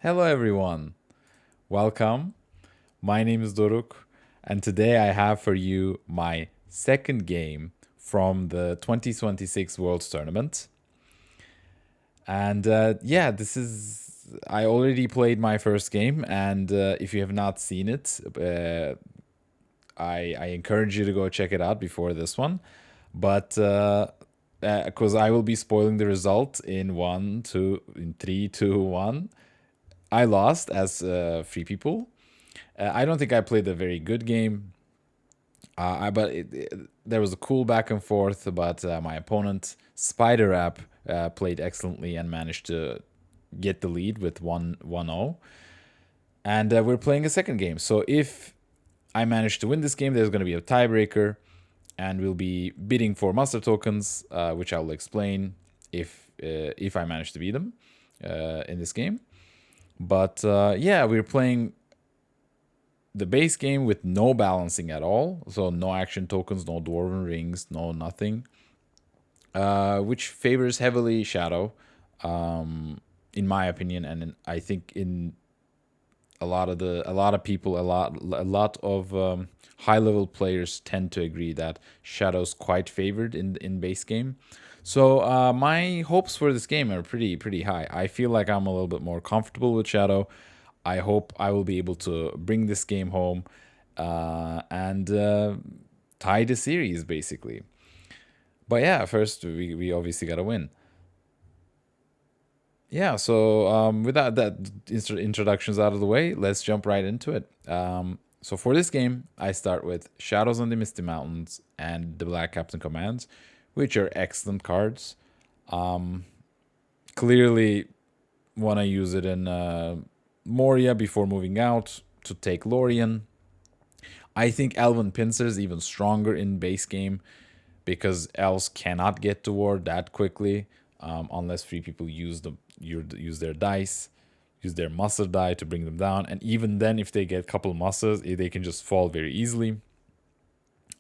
Hello, everyone. Welcome. My name is Doruk, and today I have for you my second game from the 2026 Worlds Tournament. And this is. I already played my first game, and if you have not seen it, I encourage you to go check it out before this one. But because I will be spoiling the result in in three, two, one. I lost as Free People. I don't think I played a very good game. There was a cool back and forth, but my opponent, Spider App, played excellently and managed to get the lead with 1-0. And we're playing a second game. So if I manage to win this game, there's going to be a tiebreaker, and we'll be bidding for master tokens, which I will explain if I manage to beat them in this game. But we're playing the base game with no balancing at all. So no action tokens, no dwarven rings, no nothing. Which favors heavily Shadow, in my opinion, and I think in a lot of people, a lot of high level players tend to agree that Shadow's quite favored in base game. So my hopes for this game are pretty high. I feel like I'm a little bit more comfortable with Shadow. I hope I will be able to bring this game home and tie the series basically. But yeah, first we obviously got to win. Yeah, so with that introductions out of the way, let's jump right into it. So for this game, I start with Shadows on the Misty Mountains and the Black Captain Commands, which are excellent cards. Clearly, want to use it in Moria before moving out to take Lorien. I think Elven Pincer is even stronger in base game because elves cannot get to war that quickly unless free people use their dice, use their muscle die to bring them down, and even then, if they get a couple muscles, they can just fall very easily.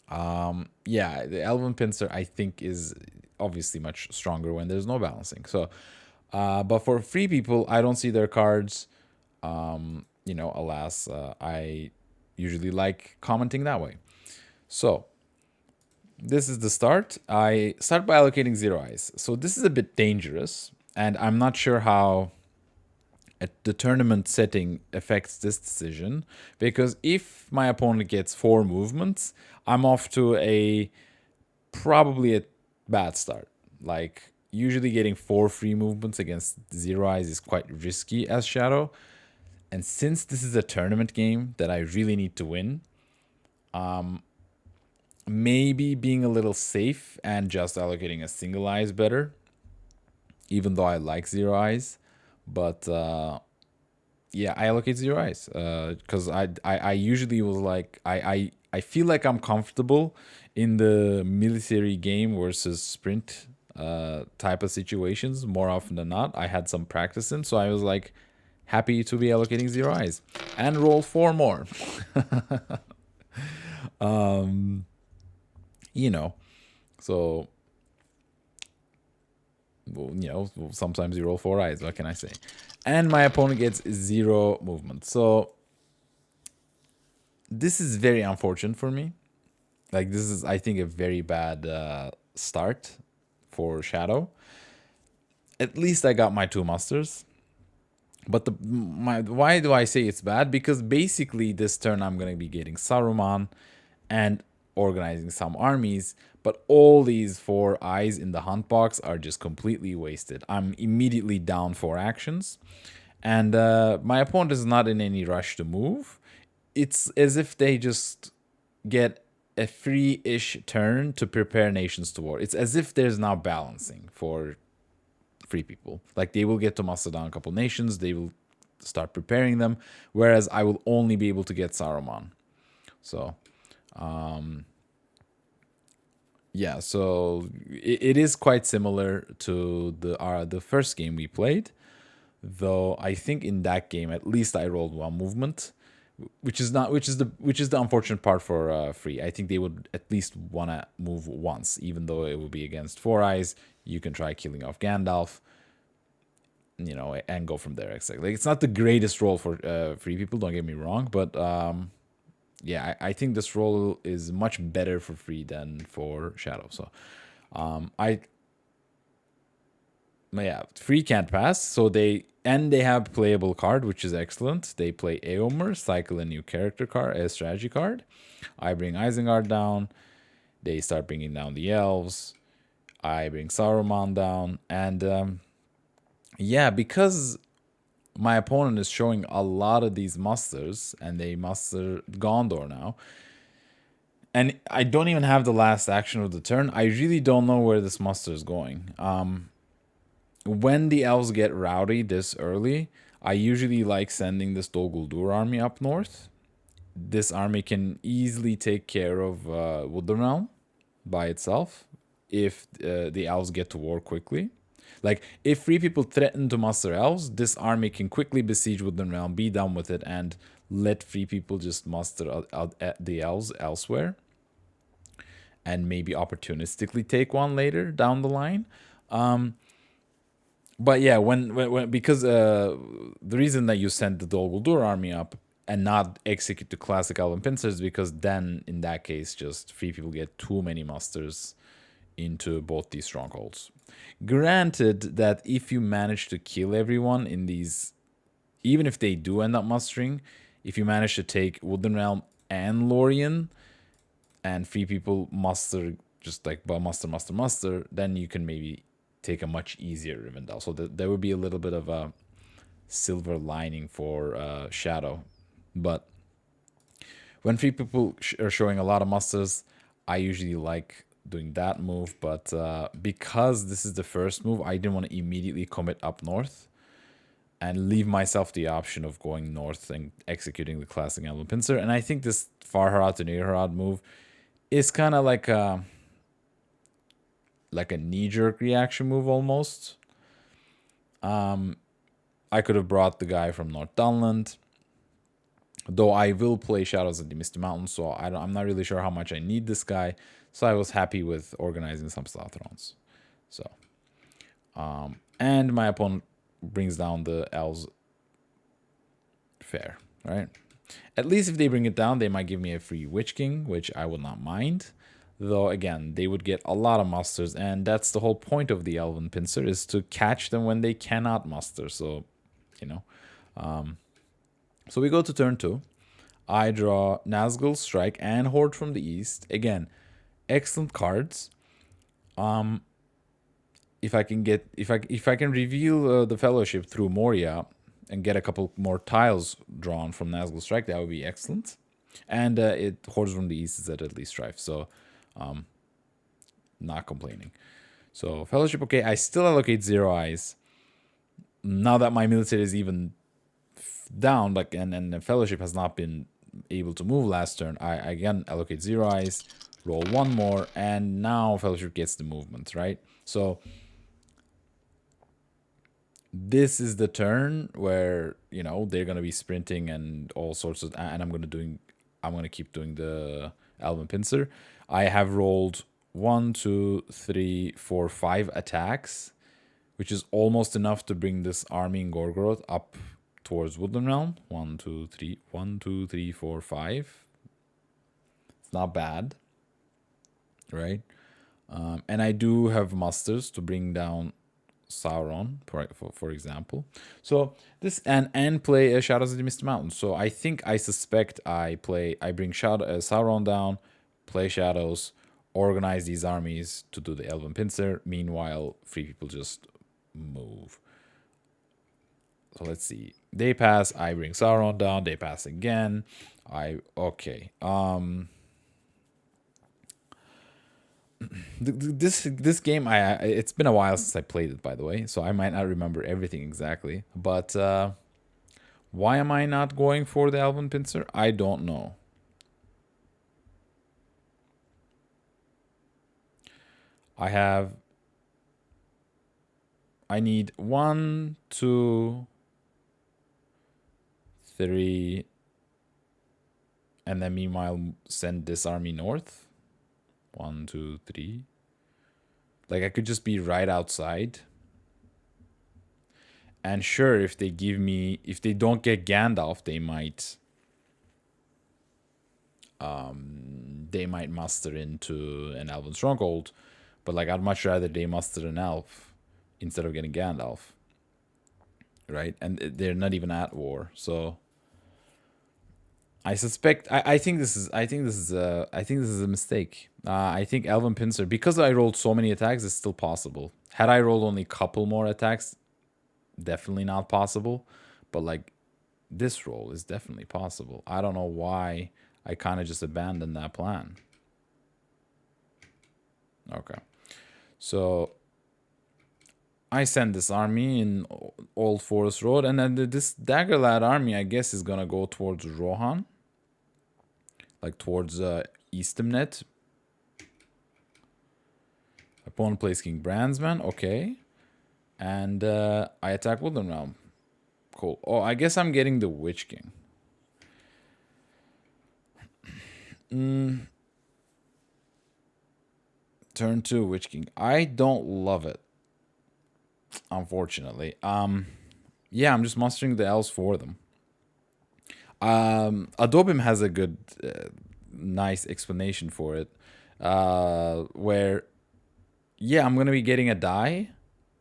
The Elven Pincer I think is obviously much stronger when there's no balancing. So, but for free people, I don't see their cards. Alas, I usually like commenting that way. So this is the start. I start by allocating 0 eyes. So this is a bit dangerous, and I'm not sure how the tournament setting affects this decision, because if my opponent gets 4 movements, I'm off to a probably a bad start. Like usually getting 4 free movements against 0 eyes is quite risky as Shadow. And since this is a tournament game that I really need to win, maybe being a little safe and just allocating a single eye is better, even though I like 0 eyes. But I allocate 0 eyes because I usually was like I feel like I'm comfortable in the military game versus sprint type of situations more often than not. I had some practice in, so I was like happy to be allocating 0 eyes and roll 4 more. you know, so sometimes you roll 4 eyes. What can I say? And my opponent gets 0 movement. So this is very unfortunate for me. Like this is, I think, a very bad start for Shadow. At least I got my 2 masters. But why do I say it's bad? Because basically this turn I'm gonna be getting Saruman and organizing some armies, but all these 4 eyes in the hunt box are just completely wasted. I'm immediately down 4 actions, and my opponent is not in any rush to move. It's as if they just get a free-ish turn to prepare nations to war. It's as if there's now balancing for free people. Like they will get to muster down a couple nations, they will start preparing them, whereas I will only be able to get Saruman. So so it is quite similar to the first game we played, though I think in that game at least I rolled 1 movement, which is not which is the unfortunate part for free. I think they would at least want to move once, even though it will be against 4 eyes. You can try killing off Gandalf. you know, and go from there. Exactly. Like, it's not the greatest role for free people. Don't get me wrong, but yeah, I think this role is much better for free than for shadow. So I yeah, free can't pass. So they have playable card, which is excellent. They play Eomer, cycle a new character card, a strategy card. I bring Isengard down. They start bringing down the elves. I bring Saruman down, and yeah, because my opponent is showing a lot of these musters, and they muster Gondor now. And I don't even have the last action of the turn. I really don't know where this muster is going. When the elves get rowdy this early, I usually like sending this Dol Guldur army up north. This army can easily take care of Woodland Realm by itself if the elves get to war quickly. Like, if free people threaten to muster elves, this army can quickly besiege Woodland Realm, be done with it, and let free people just muster out the elves elsewhere. And maybe opportunistically take one later down the line. But yeah, when because the reason that you send the Dol Guldur army up and not execute the classic Elven Pincers, because then in that case just free people get too many musters into both these strongholds. Granted that if you manage to kill everyone in these, even if they do end up mustering, if you manage to take Woodland Realm and Lorien, and free people muster just like muster, then you can maybe take a much easier Rivendell. So there would be a little bit of a silver lining for Shadow. But when free people are showing a lot of musters, I usually like doing that move. But because this is the first move, I didn't want to immediately commit up north and leave myself the option of going north and executing the classic Elven Pincer. And I think this Farharad to Nirharad move is kind of like a knee-jerk reaction move almost. I could have brought the guy from North Dunland, though I will play Shadows of the Misty Mountains, so I'm not really sure how much I need this guy. So I was happy with organizing some Slothrones. So, and my opponent brings down the elves. Fair, right? At least if they bring it down, they might give me a free Witch King, which I would not mind. Though, again, they would get a lot of musters, and that's the whole point of the Elven Pincer, is to catch them when they cannot muster. So, you know. So we go to turn 2. I draw Nazgul Strike and Horde from the East. Again, excellent cards. If I can reveal the Fellowship through Moria and get a couple more tiles drawn from Nazgul Strike, that would be excellent. And it Hordes from the East is at Deadly Strife, so not complaining. So Fellowship, okay. I still allocate 0 eyes. Now that my military is even down, like, and the Fellowship has not been able to move last turn, I again allocate 0 eyes, roll 1 more, and now Fellowship gets the movement, right? So this is the turn where, you know, they're gonna be sprinting and all sorts of, and I'm gonna keep doing the Elven Pincer. I have rolled 1, 2, 3, 4, 5 attacks, which is almost enough to bring this army in Gorgoroth up towards Woodland Realm. 1, 2, 3, 1, 2, 3, 4, 5. It's not bad, right? And I do have musters to bring down Sauron, for example. So this and play Shadows of the Misty Mountains. So I suspect I bring Sauron down, play Shadows, organize these armies to do the Elven Pincer. Meanwhile, free people just move. So let's see. They pass. I bring Sauron down. They pass again. Okay. This game, it's been a while since I played it, by the way, so I might not remember everything exactly. But why am I not going for the Elven Pincer? I don't know. I need 1, 2, 3, and then meanwhile send this army north. 1, 2, 3. Like, I could just be right outside. And sure, if they give me, if they don't get Gandalf, they might muster into an Elven Stronghold. But like, I'd much rather they muster an elf instead of getting Gandalf, right? And they're not even at war, so I suspect. I think this is. I think this is. I think this is a mistake. I think Elven Pincer, because I rolled so many attacks, it's still possible. Had I rolled only a couple more attacks, definitely not possible. But like, this roll is definitely possible. I don't know why I kind of just abandoned that plan. Okay, so I send this army in Old Forest Road, and then this Daggerlad army, I guess, is gonna go towards Rohan, like towards Eastamnet. Opponent plays King Brandsman, okay. And I attack Woodland Realm. Cool. Oh, I guess I'm getting the Witch King. Turn 2, Witch King. I don't love it, unfortunately. Yeah, I'm just mustering the elves for them. Adobim has a good, nice explanation for it, where, yeah, I'm gonna be getting a die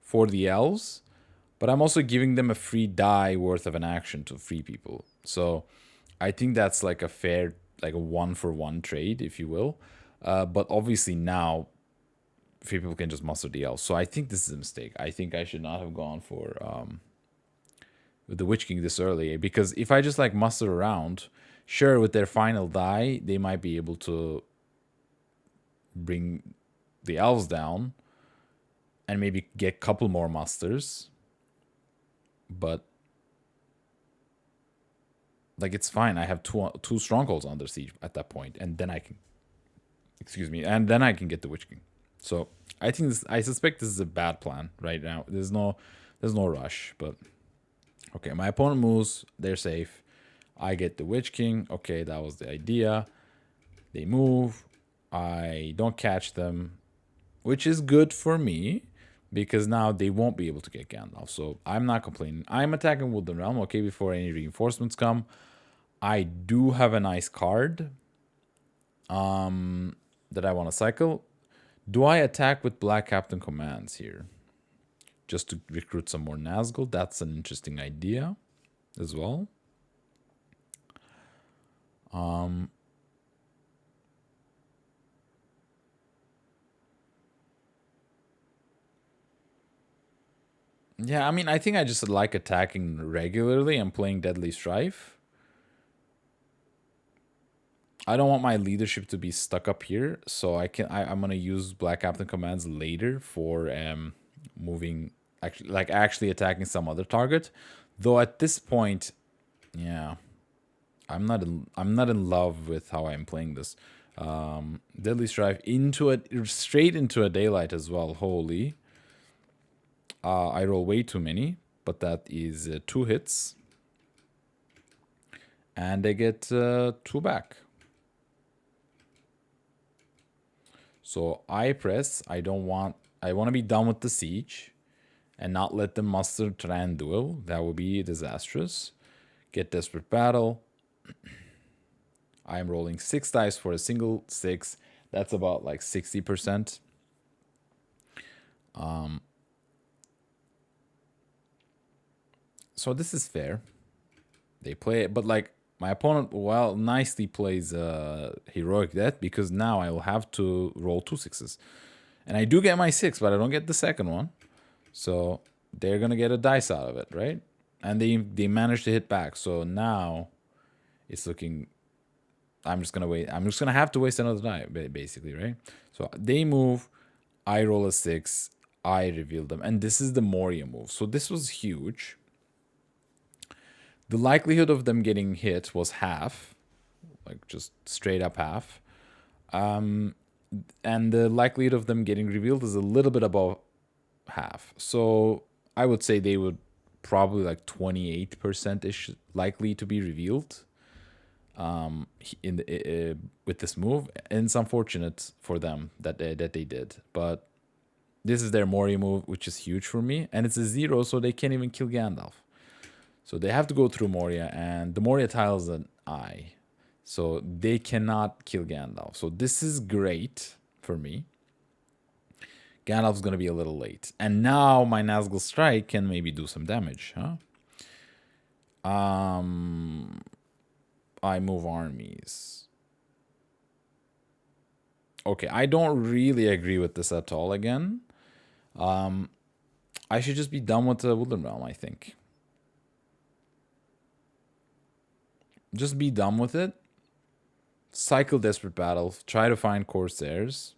for the elves, but I'm also giving them a free die worth of an action to free people. So I think that's like a fair, like a 1-for-1 trade, if you will. But obviously now, free people can just muster the elves. So I think this is a mistake. I think I should not have gone for with the Witch King this early, because if I just like muster around, sure, with their final die, they might be able to bring the elves down and maybe get a couple more musters. But like, it's fine. I have two strongholds under siege at that point, and then I can, excuse me, and then I can get the Witch King. So I think this, I suspect this is a bad plan right now. There's no rush, but okay, my opponent moves, they're safe. I get the Witch King. Okay, that was the idea. They move. I don't catch them, which is good for me, because now they won't be able to get Gandalf. So I'm not complaining. I'm attacking Woodland Realm, okay, before any reinforcements come. I do have a nice card that I want to cycle. Do I attack with Black Captain commands here? Just to recruit some more Nazgul? That's an interesting idea as well. Yeah, I mean, I think I just like attacking regularly and playing Deadly Strife. I don't want my leadership to be stuck up here, so I'm gonna use Black Captain commands later for moving, actually attacking some other target. Though at this point, yeah, I'm not in love with how I'm playing this. Deadly Strife straight into a Daylight as well. Holy. I roll way too many, but that is 2 hits. And they get 2 back. So I press. I want to be done with the siege and not let them muster Thranduil. That would be disastrous. Get Desperate Battle. I am rolling 6 dice for a single 6. That's about like 60%. So this is fair. They play it, but like, my opponent, well, nicely plays Heroic Death, because now I will have to roll 2 6s. And I do get my 6, but I don't get the second one. So they're going to get a dice out of it, right? And they managed to hit back. So now it's looking, I'm just going to wait. I'm just going to have to waste another die, basically, right? So they move, I roll a 6, I reveal them. And this is the Moria move. So this was huge. The likelihood of them getting hit was half, like just straight up half. And the likelihood of them getting revealed is a little bit above half. So I would say they would probably like 28%-ish likely to be revealed with this move. And it's unfortunate for them that they did. But This is their Moria move, which is huge for me. And it's a 0, so they can't even kill Gandalf. So they have to go through Moria, and the Moria tile is an eye. So they cannot kill Gandalf. So this is great for me. Gandalf's going to be a little late. And now my Nazgul Strike can maybe do some damage, huh? I move armies. Okay, I don't really agree with this at all again. I should just be done with the Woodland Realm, I think. Just be done with it. Cycle Desperate Battle. Try to find Corsairs.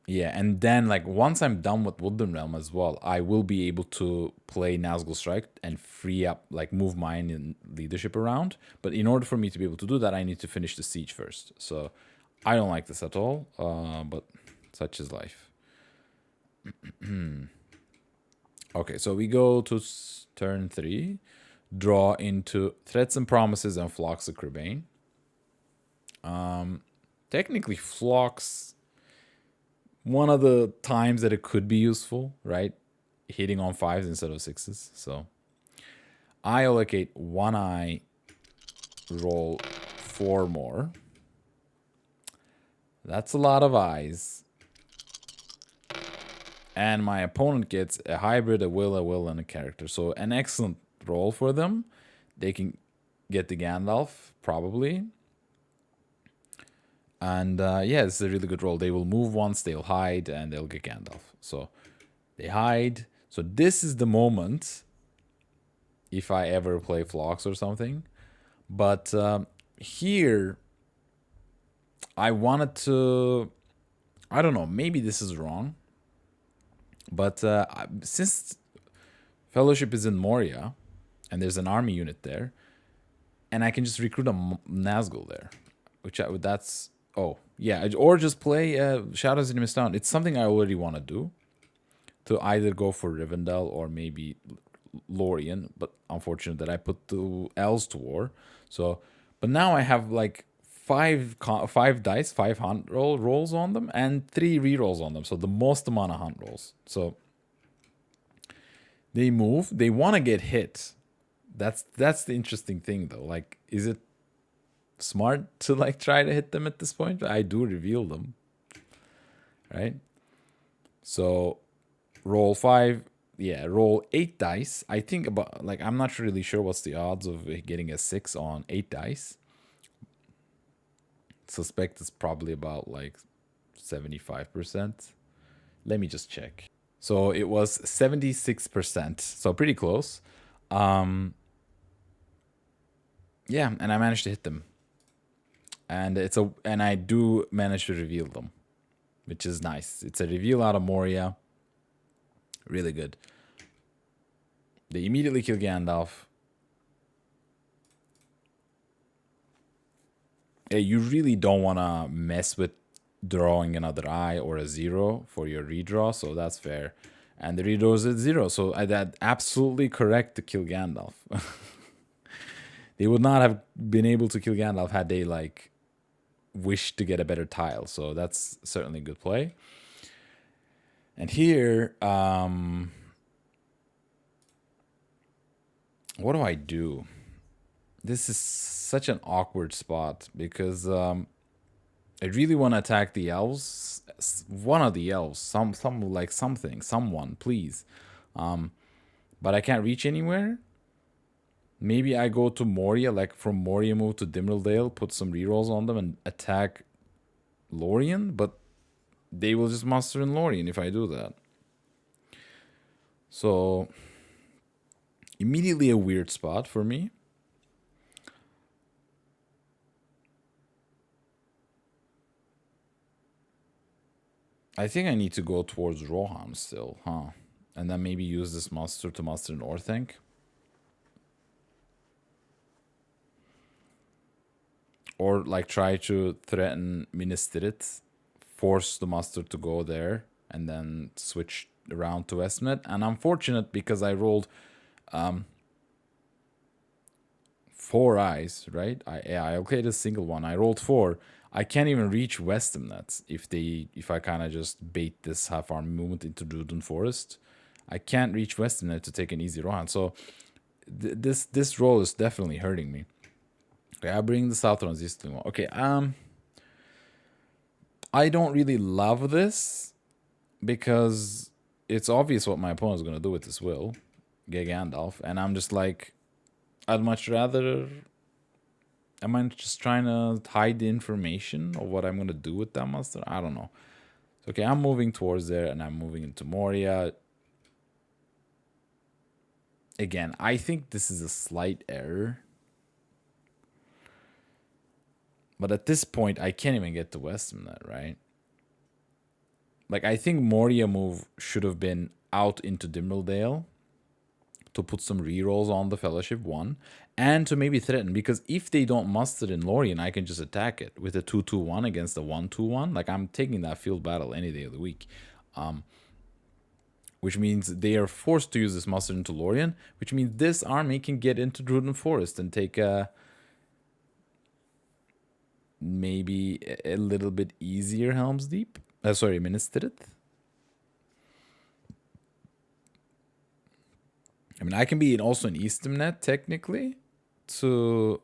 Yeah, and then like once I'm done with Woodland Realm as well, I will be able to play Nazgul Strike and free up, like move mine in leadership around. But in order for me to be able to do that, I need to finish the siege first. So I don't like this at all, but such is life. Okay, so we go to turn 3, draw into Threats and Promises and Flocks of Crebain. Technically, Flocks, one of the times that it could be useful, right? Hitting on 5s instead of 6s. So I allocate 1 eye, roll 4 more. That's a lot of eyes. And my opponent gets a hybrid, a will, and a character. So an excellent roll for them. They can get the Gandalf, probably. And yeah, it's a really good roll. They will move once, they'll hide, and they'll get Gandalf. So they hide. So this is the moment, if I ever play Phlox or something. But here, I wanted to... I don't know, maybe this is wrong. But since Fellowship is in Moria, and there's an army unit there, and I can just recruit a Nazgul there, which that's... Oh, yeah, or just play Shadows in Mist Down. It's something I already want to do, to either go for Rivendell or maybe Lorien, but unfortunate that I put the elves to war. So, but now I have like five dice, 5 hunt rolls on them, and 3 rerolls on them. So the most amount of hunt rolls. So they move. They want to get hit. That's the interesting thing, though. Like, is it smart to like try to hit them at this point? I do reveal them, right? So roll 5. Yeah, roll 8 dice. I think about, like, I'm not really sure what's the odds of getting a 6 on 8 dice. Suspect it's probably about like 75%. Let me just check. So it was 76%, so pretty close. Yeah, and I managed to hit them. And I do manage to reveal them, which is nice. It's a reveal out of Moria. Really good. They immediately kill Gandalf. Yeah, you really don't want to mess with drawing another eye or a 0 for your redraw, so that's fair. And the redraw is at 0, so that's absolutely correct to kill Gandalf. They would not have been able to kill Gandalf had they like wished to get a better tile, so that's certainly a good play. And here, what do I do? This is such an awkward spot because I really want to attack the elves. One of the elves, someone, please. But I can't reach anywhere. Maybe I go to Moria, like from Moria move to Dimrildale, put some rerolls on them and attack Lorien, but they will just muster in Lorien if I do that. So immediately a weird spot for me. I think I need to go towards Rohan still, huh? And then maybe use this muster to muster in Orthanc. Or like try to threaten Minas Tirith, force the muster to go there, and then switch around to Westmead. And I'm fortunate because I rolled 4 eyes, right? I allocated a single one. I rolled 4. I can't even reach Westernet if I kind of just bait this half army movement into Druden Forest. I can't reach Westernet to take an easy round. So this roll is definitely hurting me. Okay, I bring the Southern Eastern one. Okay, I don't really love this because it's obvious what my opponent's gonna do with this will, get Gandalf, and I'm just like, I'd much rather. Am I just trying to hide the information of what I'm gonna do with that monster? I don't know. Okay, I'm moving towards there, and I'm moving into Moria. Again, I think this is a slight error. But at this point, I can't even get to Westernet, right? Like, I think Moria move should have been out into Dimmeldale to put some rerolls on the Fellowship 1 and to maybe threaten. Because if they don't muster in Lorien, I can just attack it with a 2-2-1 against a 1-2-1. Like, I'm taking that field battle any day of the week. Which means they are forced to use this muster into Lorien, which means this army can get into Druden Forest and take a maybe a little bit easier Helm's Deep. Sorry, Minas Tirith. I mean, I can be also an Eastemnet technically to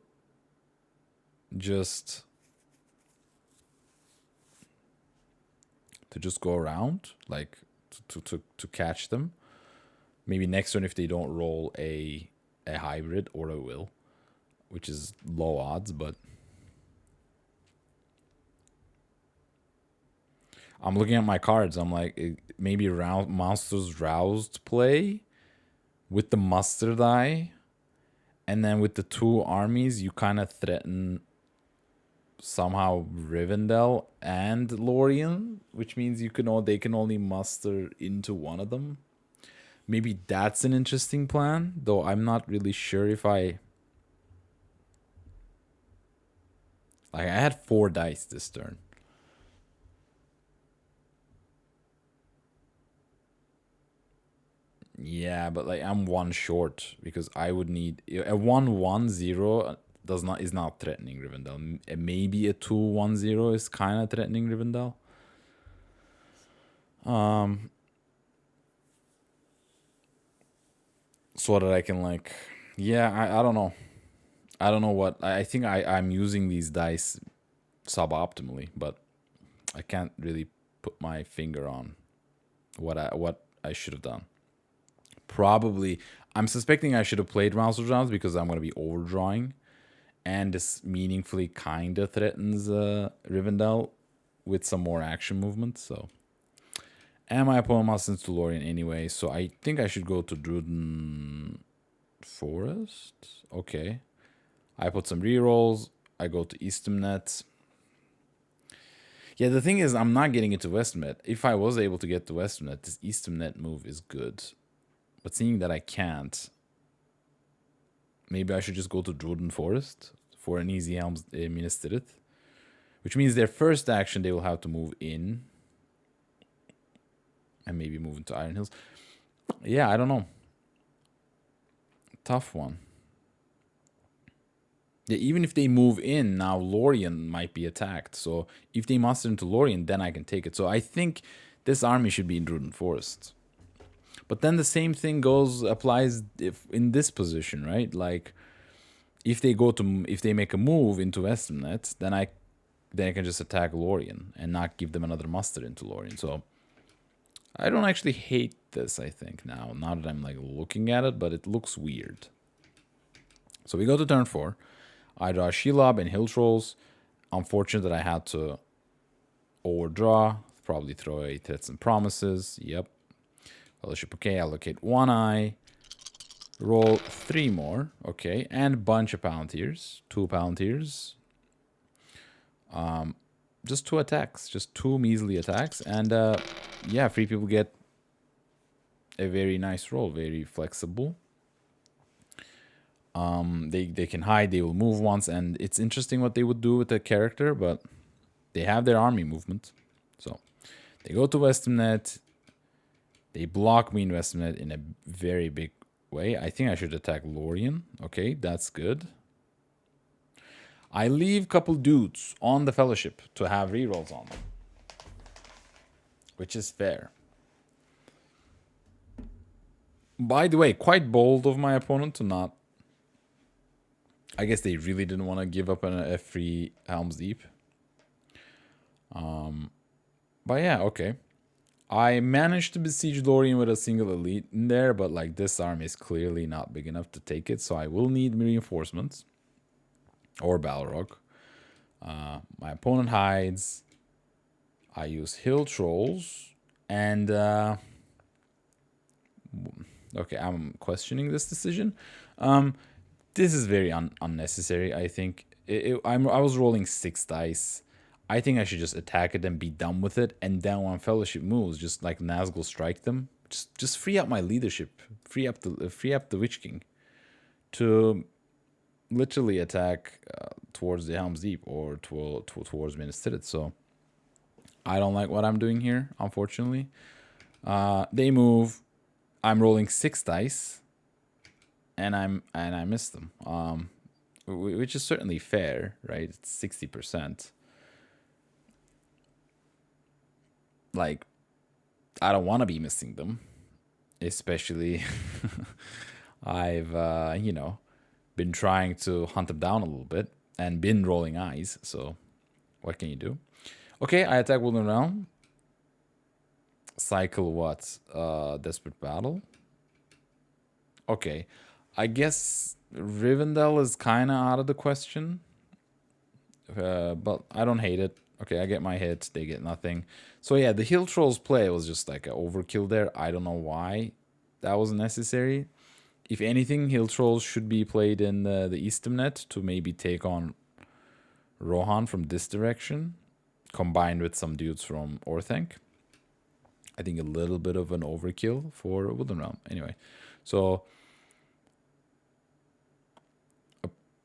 just go around, like to catch them. Maybe next turn if they don't roll a hybrid or a will, which is low odds, but I'm looking at my cards. I'm like, maybe Monsters Roused play with the Muster die, and then with the two armies, you kind of threaten somehow Rivendell and Lorien, which means they can only muster into one of them. Maybe that's an interesting plan, though I'm not really sure if I had 4 dice this turn. Yeah, but like I'm 1 short because I would need a 1-1-0 is not threatening Rivendell. Maybe a 2-1-0 is kind of threatening Rivendell. So that I can like, yeah, I don't know. I don't know what I think I'm using these dice suboptimally, but I can't really put my finger on what I should have done. Probably, I'm suspecting I should have played Monster Rounds because I'm going to be overdrawing, and this meaningfully kind of threatens Rivendell with some more action movement. So, and my opponent must into Lorien anyway, so I think I should go to Druden Forest. Okay, I put some rerolls. I go to Eastemnet. Yeah, the thing is, I'm not getting into Westernet. If I was able to get to Westernet, this Eastemnet move is good. But seeing that I can't, maybe I should just go to Druden Forest for an easy Helm's Minas Tirith. Which means their first action, they will have to move in. And maybe move into Iron Hills. Yeah, I don't know. Tough one. Yeah, even if they move in, now Lorien might be attacked. So if they muster into Lorien, then I can take it. So I think this army should be in Druden Forest. But then the same thing applies if in this position, right? Like if they make a move into Westernet, then I can just attack Lorien and not give them another muster into Lorien. So I don't actually hate this, I think, now that I'm like looking at it, but it looks weird. So we go to turn 4. I draw Shelob and Hill Trolls. Unfortunate that I had to overdraw. Probably throw a Threats and Promises. Yep. Fellowship, okay, allocate 1 eye. Roll 3 more, okay, and bunch of Palantirs. 2 Palantirs. Just 2 attacks, just 2 measly attacks, and yeah, free people get a very nice roll, very flexible. They can hide, they will move once, and it's interesting what they would do with the character, but they have their army movement. So they go to Westernet. They block me in Westernet in a very big way. I think I should attack Lorien. Okay, that's good. I leave couple dudes on the Fellowship to have rerolls on them, which is fair. By the way, quite bold of my opponent to not. I guess they really didn't want to give up a free Helm's Deep. But yeah, okay. I managed to besiege Lorien with a single elite in there, but like this army is clearly not big enough to take it, so I will need reinforcements or Balrog. My opponent hides. I use Hill Trolls, and okay, I'm questioning this decision. This is very unnecessary. I think I was rolling 6 dice. I think I should just attack it and be done with it. And then when Fellowship moves, just like Nazgul strike them. Just free up my leadership. Free up the Witch King to literally attack towards the Helm's Deep or towards Minas Tirith. So I don't like what I'm doing here, unfortunately. They move. I'm rolling 6 dice, and I miss them. Which is certainly fair, right? It's 60%. Like, I don't want to be missing them, especially I've been trying to hunt them down a little bit and been rolling eyes. So what can you do? Okay, I attack Woodland Realm. Cycle what? Desperate Battle. Okay, I guess Rivendell is kind of out of the question. But I don't hate it. Okay, I get my hit. They get nothing. So yeah, the Hill Trolls play was just like an overkill there. I don't know why that was necessary. If anything, Hill Trolls should be played in the Eastemnet to maybe take on Rohan from this direction, combined with some dudes from Orthanc. I think a little bit of an overkill for Woodland Realm. Anyway, so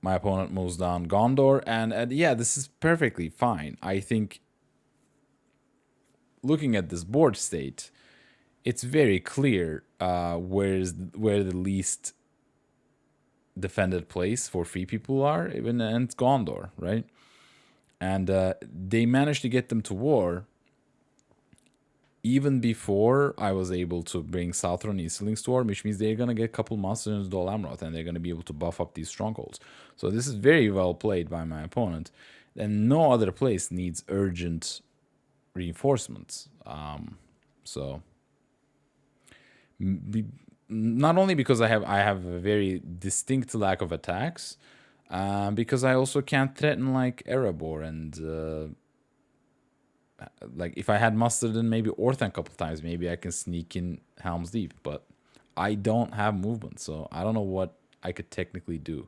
my opponent moves down Gondor, and yeah, this is perfectly fine. I think looking at this board state, it's very clear where the least defended place for free people are, and it's Gondor, right? And they managed to get them to war even before I was able to bring Southron and Easterlings to war, which means they're going to get a couple monsters in Dol Amroth, and they're going to be able to buff up these strongholds. So this is very well played by my opponent, and no other place needs urgent reinforcements. So not only because I have a very distinct lack of attacks, because I also can't threaten like Erebor and like if I had Mustard and maybe Orthanc a couple times, maybe I can sneak in Helm's Deep, but I don't have movement, so I don't know what I could technically do.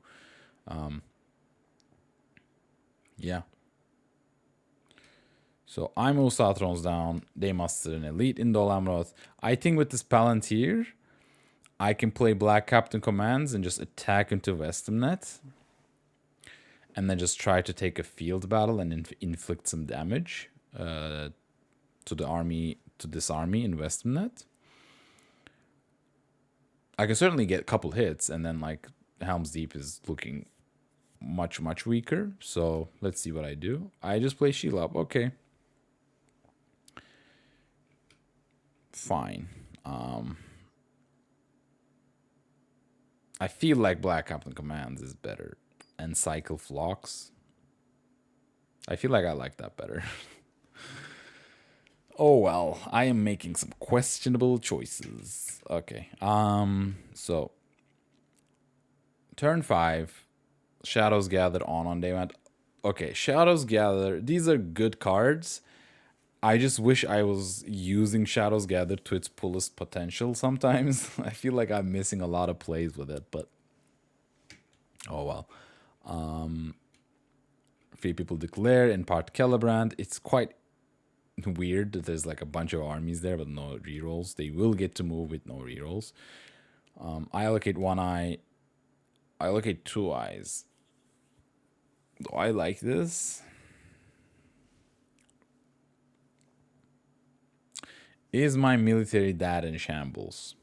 Yeah. So I move Southrons down. They muster an elite in Dol Amroth. I think with this Palantir, I can play Black Captain commands and just attack into Westemnet. And then just try to take a field battle and inflict some damage to the army, to this army in Westemnet. I can certainly get a couple hits, and then like Helm's Deep is looking much weaker. So let's see what I do. I just play Shelob. Okay. Fine. I feel like Black Captain Commands is better. And Cycle Flocks. I feel like I like that better. Oh well, I am making some questionable choices. Okay. So turn 5, Shadows Gather on day 1. Okay, Shadows Gather, these are good cards. I just wish I was using Shadows Gather to its fullest potential sometimes. I feel like I'm missing a lot of plays with it, but oh well. Free People Declare in part Celebrand. It's quite weird that there's like a bunch of armies there but no rerolls. They will get to move with no rerolls. I allocate 1 eye. I allocate 2 eyes. Do I like this? Is my military dad in shambles?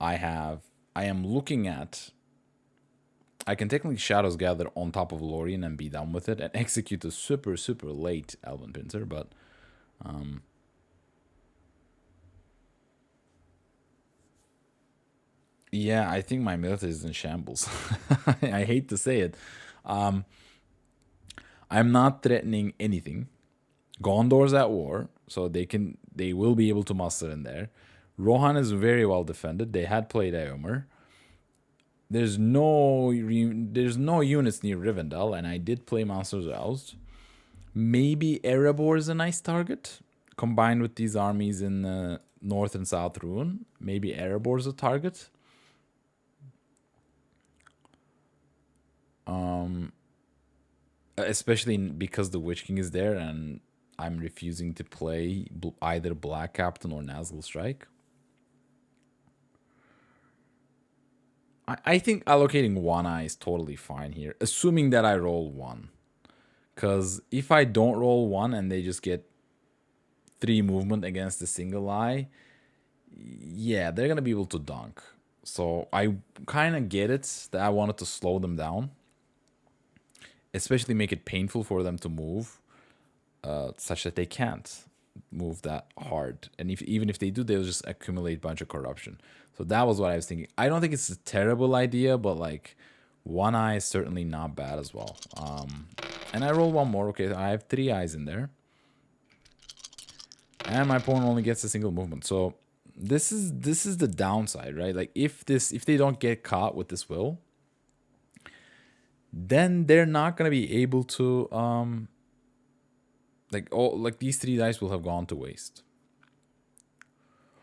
I have I am looking at. I can technically Shadows Gather on top of Lorien and be done with it and execute a super, super late Elven Pincer, but yeah, I think my military is in shambles. I hate to say it. I'm not threatening anything. Gondor's at war, so they will be able to muster in there. Rohan is very well defended. They had played Eomer. There's no units near Rivendell, and I did play Monsters Oust. Maybe Erebor is a nice target, combined with these armies in North and South Ruin. Maybe Erebor is a target. Especially because the Witch King is there, and I'm refusing to play either Black Captain or Nazgul Strike. I think allocating 1 eye is totally fine here, assuming that I roll 1. Because if I don't roll 1 and they just get 3 movement against a single eye, yeah, they're going to be able to dunk. So I kind of get it that I wanted to slow them down, especially make it painful for them to move, such that they can't move that hard. And even if they do, they'll just accumulate a bunch of corruption. So that was what I was thinking. I don't think it's a terrible idea, but like 1 eye is certainly not bad as well. And I roll 1 more. Okay, I have 3 eyes in there. And my opponent only gets a single movement. So this is the downside, right? Like if they don't get caught with this will, then they're not gonna be able to like these 3 dice will have gone to waste.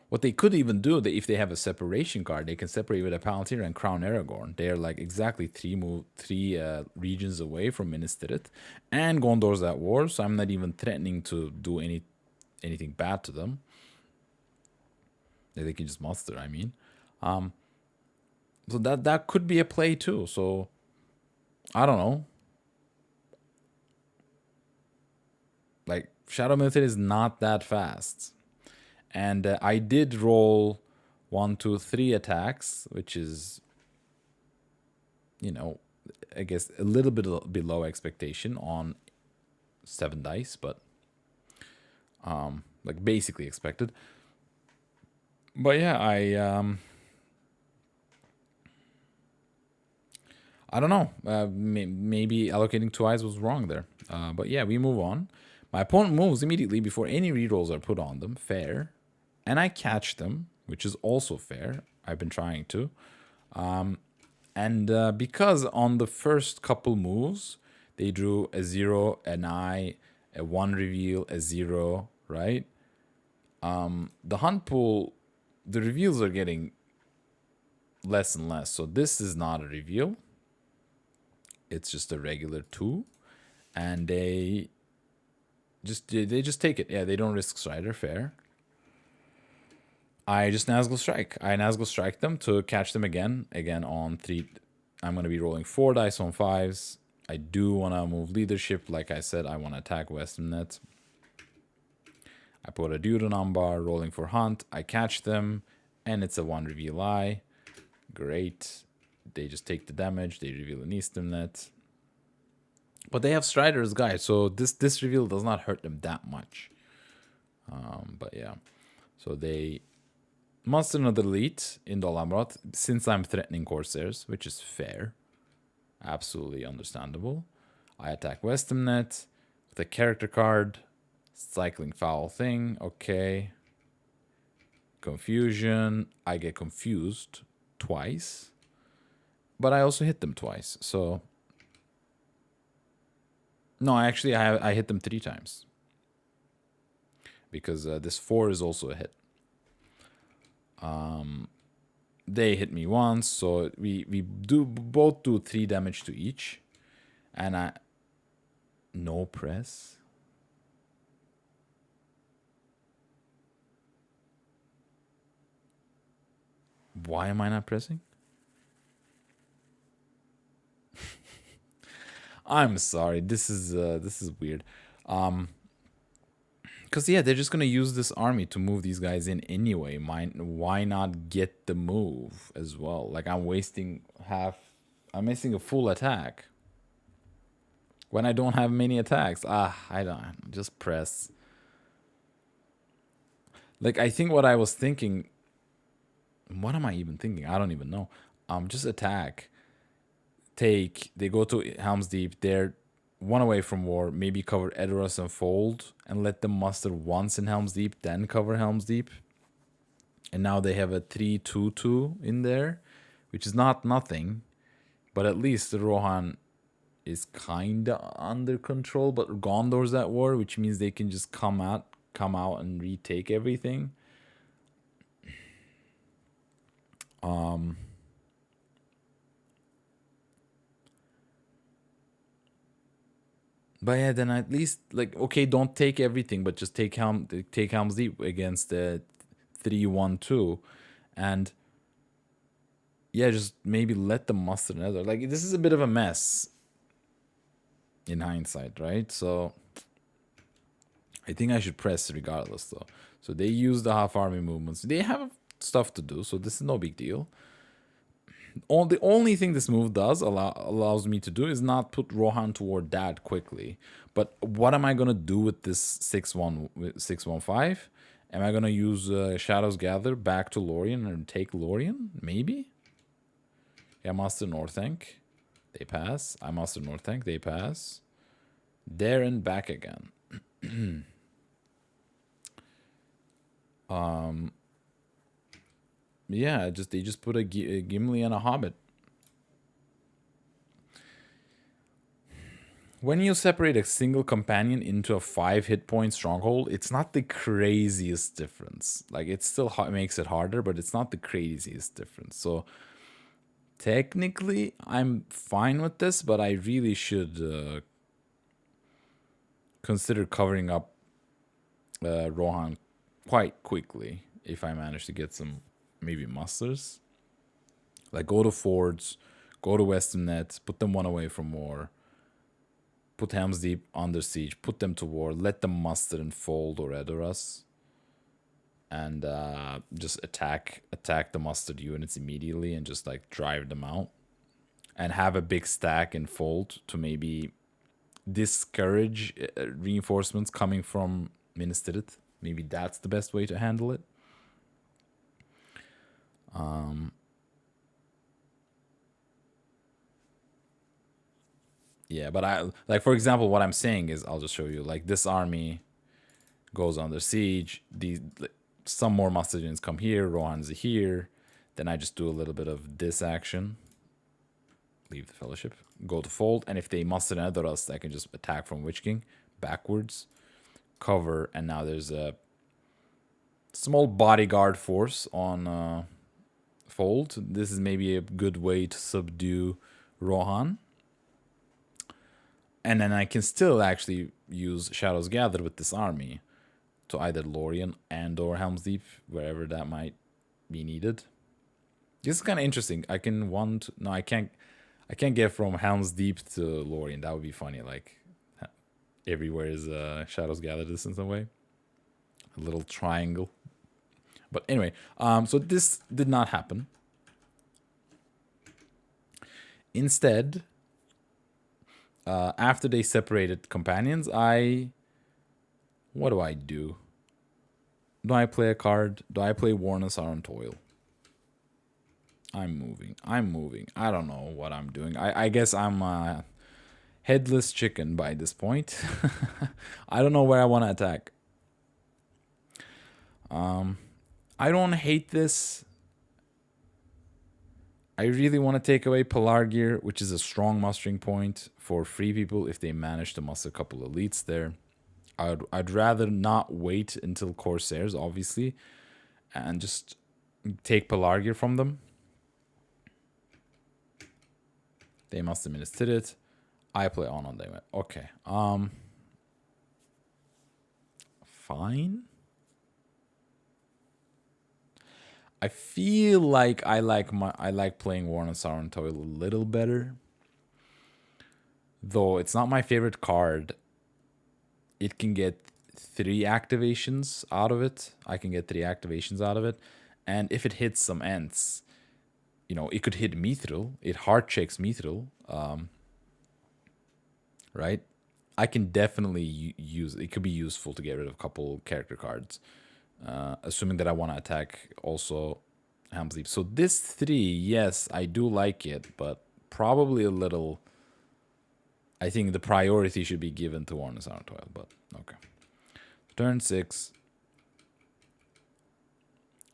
What they could even do, if they have a separation card, they can separate with a Palantir and Crown Aragorn. They are like exactly three regions away from Minas Tirith, and Gondor's at war. So I'm not even threatening to do anything bad to them. They can just muster. I mean, so that could be a play too. So I don't know. Like Shadow Military is not that fast. And I did roll 1, 2, 3 attacks, which is, I guess a little bit below expectation on 7 dice, but like basically expected. But yeah, I don't know. Maybe allocating 2 eyes was wrong there. But yeah, we move on. My opponent moves immediately before any rerolls are put on them. Fair. And I catch them, which is also fair. I've been trying to. And because on the first couple moves, they drew a 0, an eye, a 1 reveal, a 0, right? The hunt pool, the reveals are getting less and less. So this is not a reveal. It's just a regular 2. And they just take it. Yeah, they don't risk Strider. Fair. I just Nazgul Strike. I Nazgul Strike them to catch them again. Again on 3. I'm going to be rolling 4 dice on 5s. I do want to move leadership. Like I said, I want to attack Western Net. I put a Dude on bar, rolling for Hunt. I catch them, and it's a 1 reveal eye. Great. They just take the damage. They reveal an Eastern Net. But they have Strider's Guide, so this reveal does not hurt them that much. But yeah. So they muster another elite in Dol Amroth, since I'm threatening Corsairs, which is fair. Absolutely understandable. I attack Westamnet with a character card. Cycling Foul Thing. Okay. Confusion. I get confused twice. But I also hit them twice. So no, actually I hit them 3 times. Because this 4 is also a hit. They hit me once, so we both do 3 damage to each. And I no press. Why am I not pressing? I'm sorry. This is weird. Because yeah, they're just gonna use this army to move these guys in anyway. Why not get the move as well? Like I'm wasting a full attack when I don't have many attacks. I don't just press. Like I think what I was thinking. What am I even thinking? I don't even know. Just attack. They go to Helm's Deep. They're one away from war. Maybe cover Edoras and Fold and let them muster once in Helm's Deep, then cover Helm's Deep. And now they have a 3-2-2 in there, which is not nothing, but at least the Rohan is kinda under control. But Gondor's at war, which means they can just come out and retake everything. But yeah, then at least like okay, don't take everything, but just take Helm's Deep against the 3-1-2, and yeah, just maybe let them muster another. Like this is a bit of a mess in hindsight, right? So I think I should press regardless, though. So they use the half army movements. They have stuff to do, so this is no big deal. The only thing this move allows me to do is not put Rohan toward that quickly. But what am I gonna do with this 6-1-5? Am I gonna use Shadows Gather back to Lorien and take Lorien? Maybe. Yeah, Master Northank. They pass. I Master Northank. They pass. There and back again. Yeah, they just put a Gimli and a Hobbit. When you separate a single companion into a 5 hit point stronghold, it's not the craziest difference. Like it still makes it harder, but it's not the craziest difference. So technically, I'm fine with this, but I really should consider covering up Rohan quite quickly if I manage to get some maybe musters. Like go to Fords, go to Western Net, put them one away from war. Put Helm's Deep under siege, put them to war, let them muster and Fold or Edoras, and just attack the mustered units immediately and just like drive them out, and have a big stack in Fold to maybe discourage reinforcements coming from Minas Tirith. Maybe that's the best way to handle it. Yeah, but I like for example, what I'm saying is I'll just show you like this army goes under siege. Some more mustered units come here. Rohan's here. Then I just do a little bit of this action. Leave the fellowship. Go to Fold, and if they muster another else, I can just attack from Witch King backwards, cover, and now there's a small bodyguard force on Fold. This is maybe a good way to subdue Rohan. And then I can still actually use Shadows Gather with this army to either Lorien and or Helm's Deep, wherever that might be needed. This is kind of interesting. I can't get from Helm's Deep to Lorien. That would be funny. Like everywhere is Shadows Gather distance away. A little triangle. But anyway, so this did not happen. Instead, after they separated companions, what do I do? Do I play a card? Do I play Worn and Sauron Toil? I'm moving. I don't know what I'm doing. I guess I'm a headless chicken by this point. I don't know where I want to attack. I don't hate this. I really want to take away Pelargir, which is a strong mustering point for free people if they manage to muster a couple elites there. I'd rather not wait until Corsairs, obviously, and just take Pelargir from them. They must have Minas Tirith. I play on them. Okay. Fine. I feel like I like playing Worn and Sauron Toil a little better. Though it's not my favorite card. It can get 3 activations out of it. I can get 3 activations out of it. And if it hits some Ents, you know, it could hit Mithril. It hard checks Mithril. Right? I can definitely use it. Could be useful to get rid of a couple character cards. Assuming that I want to attack also Helm's Deep. So this 3, yes, I do like it, but probably a little... I think the priority should be given to War in the Southern Toil, but okay. Turn 6.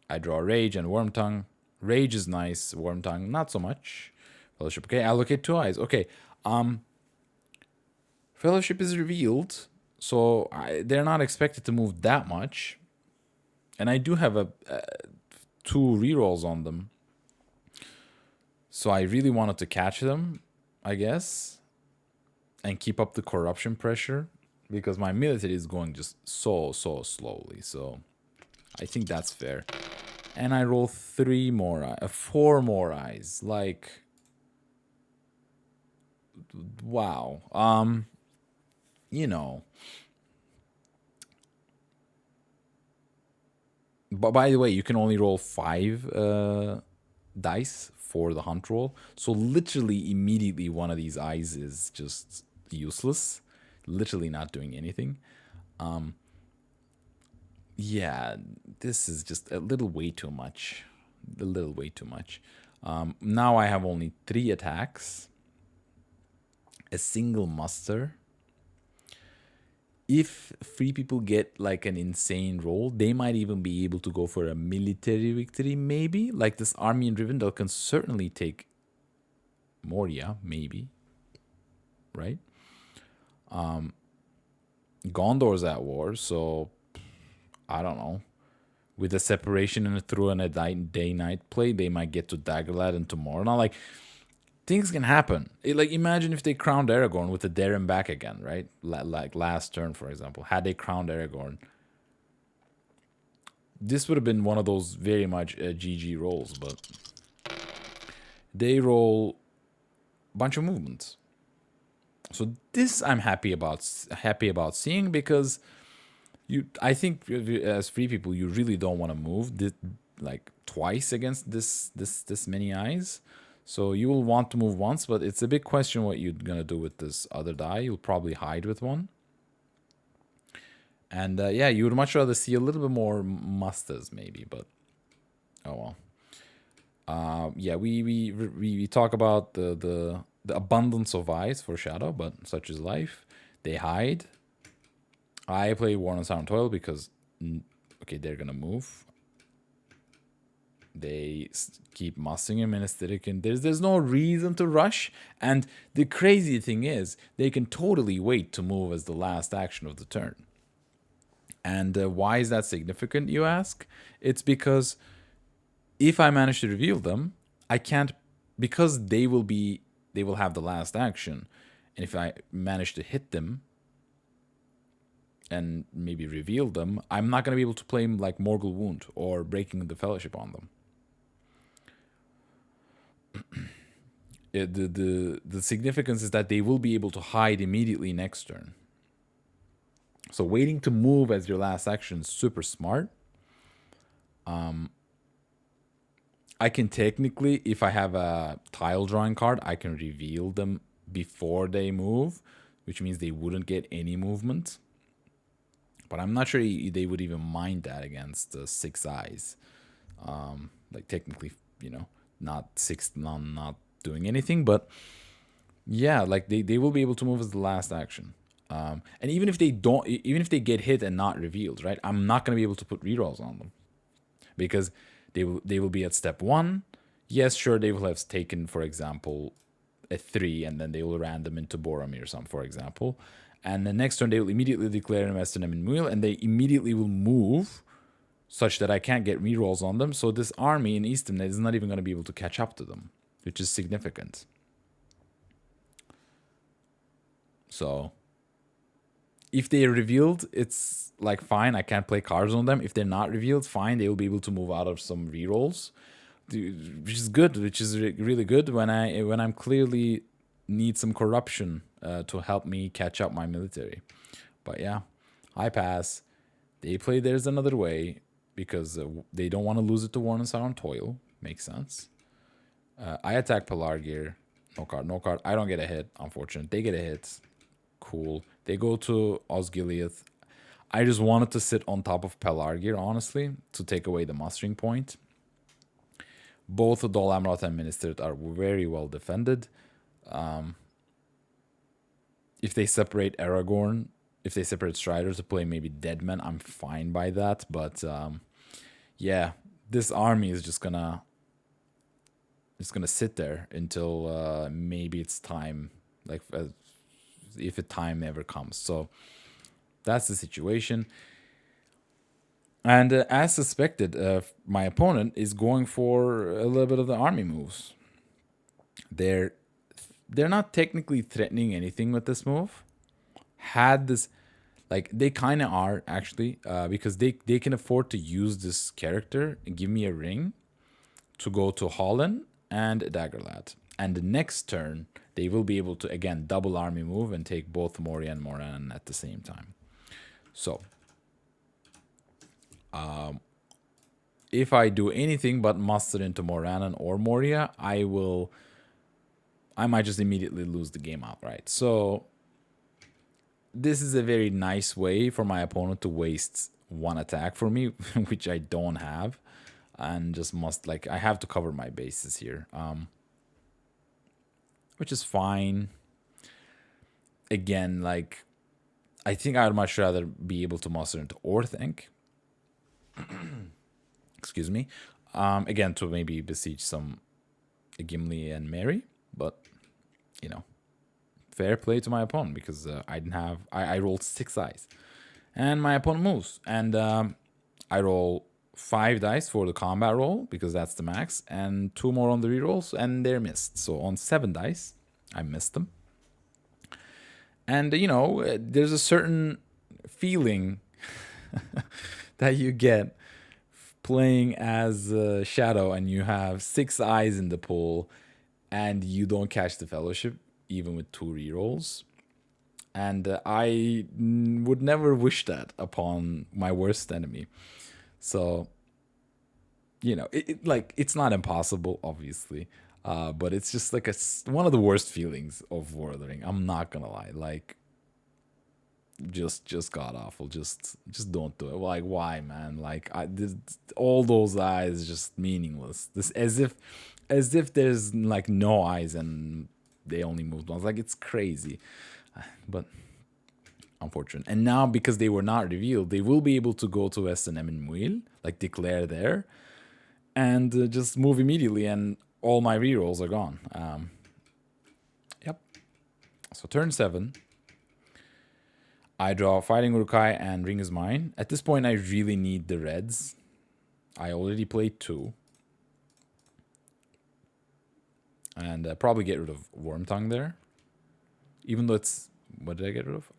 I draw Rage and Wormtongue. Rage is nice, Wormtongue not so much. Fellowship, okay, allocate 2 eyes. Okay, Fellowship is revealed, so they're not expected to move that much. And I do have 2 rerolls on them. So I really wanted to catch them, I guess. And keep up the corruption pressure. Because my military is going just so slowly. So I think that's fair. And I roll 4 more eyes. Like, wow. You know. But by the way, you can only roll 5 dice for the hunt roll. So literally immediately one of these eyes is just useless. Literally not doing anything. Yeah, this is just a little way too much. A little way too much. Now I have only 3 attacks. A single muster. If 3 people get like an insane roll, they might even be able to go for a military victory, maybe. Like this army in Rivendell can certainly take Moria, maybe. Right? Gondor's at war, so I don't know. With a separation and through a day-night play, they might get to Daggerlad and tomorrow. Now, like, things can happen. Like, imagine if they crowned Aragorn with the Darren back again, right? Like last turn, for example. Had they crowned Aragorn, this would have been one of those very much GG rolls, but they roll a bunch of movements. So this I'm happy about seeing, because I think as 3 people you really don't want to move this, like twice against this many eyes. So you will want to move once, but it's a big question what you're gonna do with this other die. You'll probably hide with one. And yeah, you would much rather see a little bit more musters maybe, but oh well. Yeah, we talk about the abundance of eyes for Shadow, but such is life. They hide. I play War on Sound Toil because, okay, they're gonna move. They keep mussing him in aesthetic, and there's no reason to rush. And the crazy thing is, they can totally wait to move as the last action of the turn. And why is that significant, you ask? It's because if I manage to reveal them, I can't, because they will have the last action. And if I manage to hit them and maybe reveal them, I'm not going to be able to play like Morgul Wound or Breaking the Fellowship on them. The significance is that they will be able to hide immediately next turn. So waiting to move as your last action is super smart. I can technically, if I have a tile drawing card, I can reveal them before they move, which means they wouldn't get any movement. But I'm not sure they would even mind that against 6 eyes. Like technically, you know, not doing anything, but yeah, like they will be able to move as the last action. And even if they get hit and not revealed, right? I'm not gonna be able to put rerolls on them because they will be at step 1. Yes, sure, they will have taken, for example, a 3, and then they will random into Boromir or something, for example. And the next turn they will immediately declare Mestinem and Muil, and they immediately will move such that I can't get rerolls on them. So this army in Eastham is not even going to be able to catch up to them, which is significant. So if they are revealed, it's like fine, I can't play cards on them. If they're not revealed, fine, they will be able to move out of some rerolls, which is good, which is really good when I'm clearly need some corruption to help me catch up my military. But yeah, I pass. They play theirs another way because they don't want to lose it to Worn and Sour Toil. Makes sense. I attack Pelargir. No card, no card. I don't get a hit, unfortunately. They get a hit. Cool. They go to Osgiliath. I just wanted to sit on top of Pelargir, honestly, to take away the mustering point. Both Dol Amroth and Ministered are very well defended. If they separate Aragorn, if they separate Strider to play maybe Deadman, I'm fine by that. But yeah, this army is just gonna sit there until maybe it's time, like if a time ever comes. So that's the situation. And as suspected, my opponent is going for a little bit of the army moves. They're not technically threatening anything with this move. Had this, like, they kind of are actually, because they can afford to use this character and give me a ring to go to Holland and Daggerlad. And the next turn, they will be able to, again, double army move and take both Moria and Moran at the same time. So, if I do anything but muster into Morannon or Moria, I might just immediately lose the game outright. So, this is a very nice way for my opponent to waste one attack for me, which I don't have. And just I have to cover my bases here. Which is fine. Again, like, I think I'd much rather be able to muster into Orthanc. Excuse me. Again, to maybe besiege some Gimli and Mary. But, you know, fair play to my opponent because I didn't have... I rolled 6 eyes. And my opponent moves. And I roll 5 dice for the combat roll because that's the max. And 2 more on the rerolls and they're missed. So on 7 dice, I missed them. And, you know, there's a certain feeling that you get playing as Shadow and you have 6 eyes in the pool and you don't catch the Fellowship even with 2 rerolls. And I would never wish that upon my worst enemy. So, you know, it's not impossible, obviously. But it's just like one of the worst feelings of War of the Ring. I'm not gonna lie. Like, just god awful. Just don't do it. Like, why, man? Like, all those eyes just meaningless. This as if there's like no eyes and they only moved once. Like, it's crazy. But unfortunate. And now because they were not revealed, they will be able to go to SNM and Muil, like declare there, and just move immediately. And all my rerolls are gone. Yep. So turn 7. I draw Fighting Uruk-hai and Ring is Mine. At this point, I really need the reds. I already played 2. And probably get rid of Wormtongue there. Even though it's... What did I get rid of?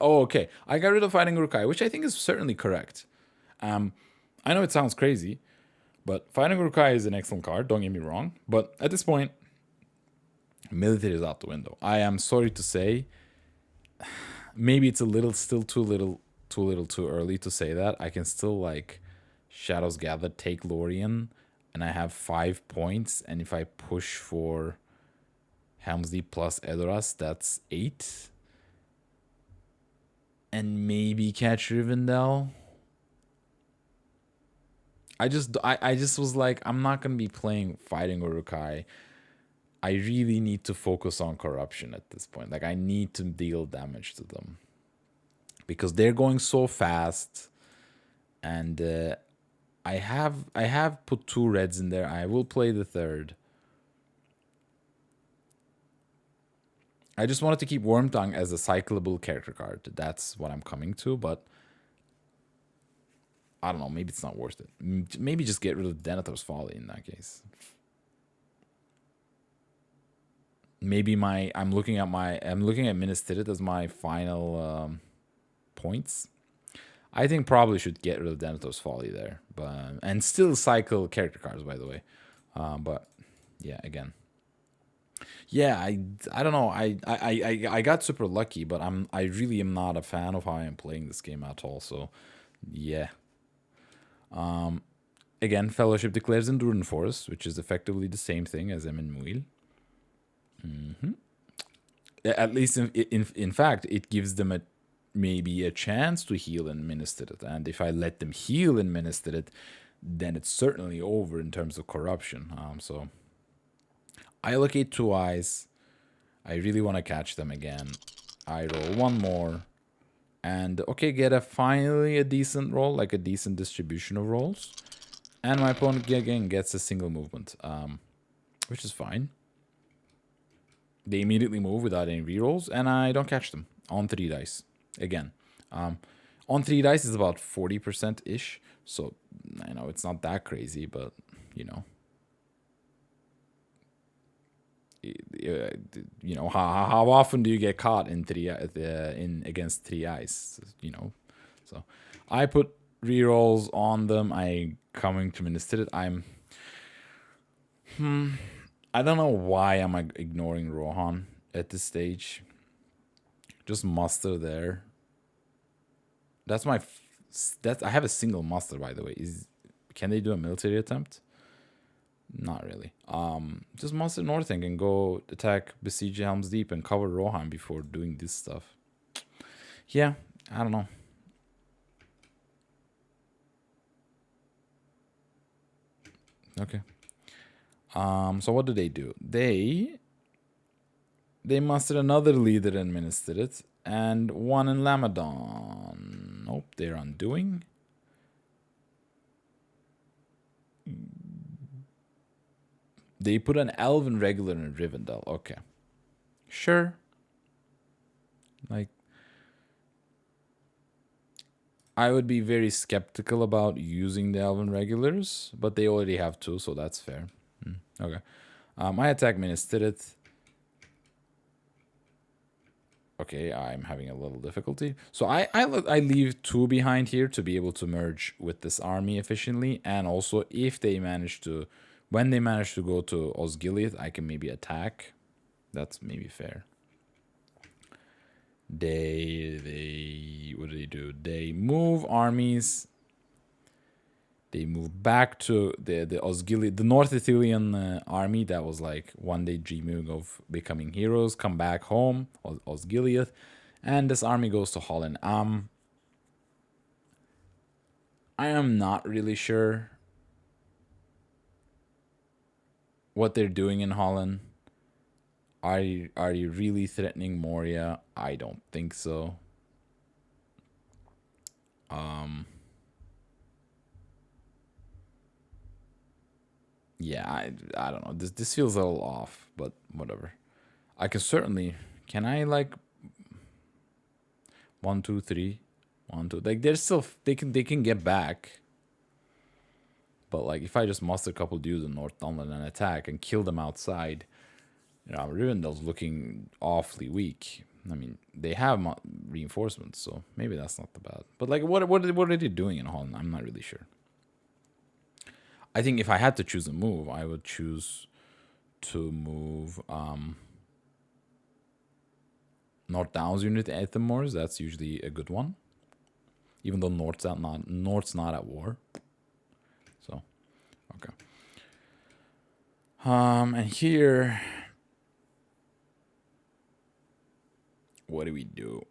Oh, okay. I got rid of Fighting Uruk-hai, which I think is certainly correct. I know it sounds crazy, but Fighting Uruk-hai is an excellent card, don't get me wrong. But at this point, military is out the window. I am sorry to say, maybe it's still too early to say that. I can still, like, Shadows Gather, take Lorien, and I have 5 points. And if I push for Helm's Deep plus Edoras, that's 8. And maybe catch Rivendell. I just was like, I'm not gonna be playing Fighting Uruk-hai. I really need to focus on corruption at this point. Like, I need to deal damage to them because they're going so fast. And I have put 2 reds in there. I will play the 3rd. I just wanted to keep Wormtongue as a cyclable character card. That's what I'm coming to, but I don't know. Maybe it's not worth it. Maybe just get rid of Denethor's Folly in that case. Maybe I'm looking at Minas Tirith as my final points. I think probably should get rid of Denethor's Folly there, and still cycle character cards, by the way. But yeah, again, Yeah, I don't know. I got super lucky, but I really am not a fan of how I'm playing this game at all. So yeah. Again, Fellowship declares Enduring Force, which is effectively the same thing as Emin Muil. At least in fact, it gives them a maybe a chance to heal in Minas Tirith. And if I let them heal in Minas Tirith, then it's certainly over in terms of corruption. So I allocate 2 eyes. I really want to catch them again. I roll one more. And okay, get a finally a decent roll, like a decent distribution of rolls. And my opponent again gets a single movement, which is fine. They immediately move without any rerolls, and I don't catch them on 3 dice. Again, on 3 dice is about 40% ish. So I know it's not that crazy, but you know, how often do you get caught in in against 3 eyes? You know, so I put rerolls on them. I coming to Minas Tirith. I don't know why I'm ignoring Rohan at this stage. Just muster there. That's my. That's I have a single muster, by the way. Can they do a military attempt? Not really. Just muster Northing and go attack besiege Helm's Deep and cover Rohan before doing this stuff. Yeah, I don't know. Okay. So what do? They mustered another leader in Minas Tirith and one in Lamadon. Nope, they're undoing. They put an Elven regular in Rivendell. Okay. Sure. Like, I would be very skeptical about using the Elven regulars, but they already have 2, so that's fair. Okay. I attack Minas Tirith. Okay, I'm having a little difficulty. So I leave 2 behind here to be able to merge with this army efficiently, and also if they manage to, when they manage to go to Osgiliath, I can maybe attack. That's maybe fair. They what do they do? They move armies. They move back to the Osgiliath, the North Ithilien army that was like one day dreaming of becoming heroes. Come back home, Osgiliath, and this army goes to Holland. I am not really sure what they're doing in Holland. Are you really threatening Moria? I don't think so. Yeah, I don't know. This feels a little off, but whatever. I can certainly. Can I like 1, 2, 3, 1, 2? Like they're still they can get back. But like if I just muster a couple dudes in Northumberland and attack and kill them outside, Rivendell's looking awfully weak. I mean, they have reinforcements, so maybe that's not the bad. But like, what are they doing in Holland? I'm not really sure. I think if I had to choose a move, I would choose to move North Downs unit Aethermoors. That's usually a good one, even though North's not at war. So, okay. And here, what do we do?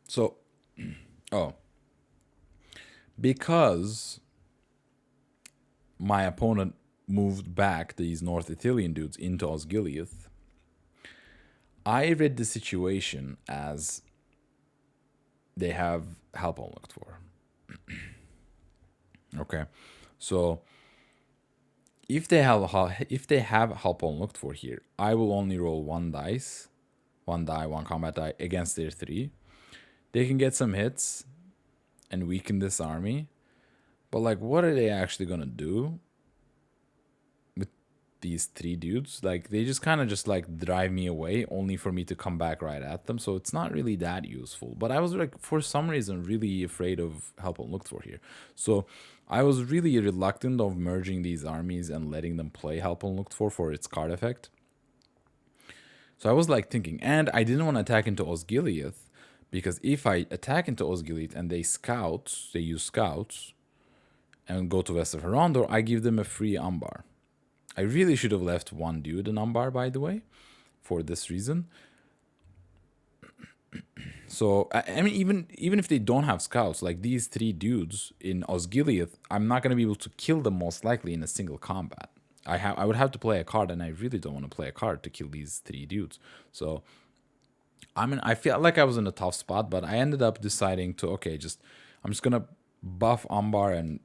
So, oh, because my opponent moved back these North Ithilien dudes into Osgiliath, I read the situation as they have help unlocked for. Okay, so if they have help unlocked for here, I will only roll 1 dice, 1 die, 1 combat die against their 3. They can get some hits and weaken this army, but like, what are they actually gonna do with these 3 dudes. Like they just kind of just like drive me away, only for me to come back right at them. So it's not really that useful. But I was like, for some reason, really afraid of help unlooked for here. So I was really reluctant of merging these armies and letting them play help unlooked for its card effect. So I was like thinking, and I didn't want to attack into Osgiliath, because if I attack into Osgiliath and they use scouts, and go to West of Herondor, I give them a free Umbar. I really should have left one dude in Umbar, by the way, for this reason. So, I mean, even if they don't have scouts, like these 3 dudes in Osgiliath, I'm not going to be able to kill them most likely in a single combat. I would have to play a card, and I really don't want to play a card to kill these 3 dudes. So, I feel like I was in a tough spot, but I ended up deciding to, okay, I'm just going to buff Umbar and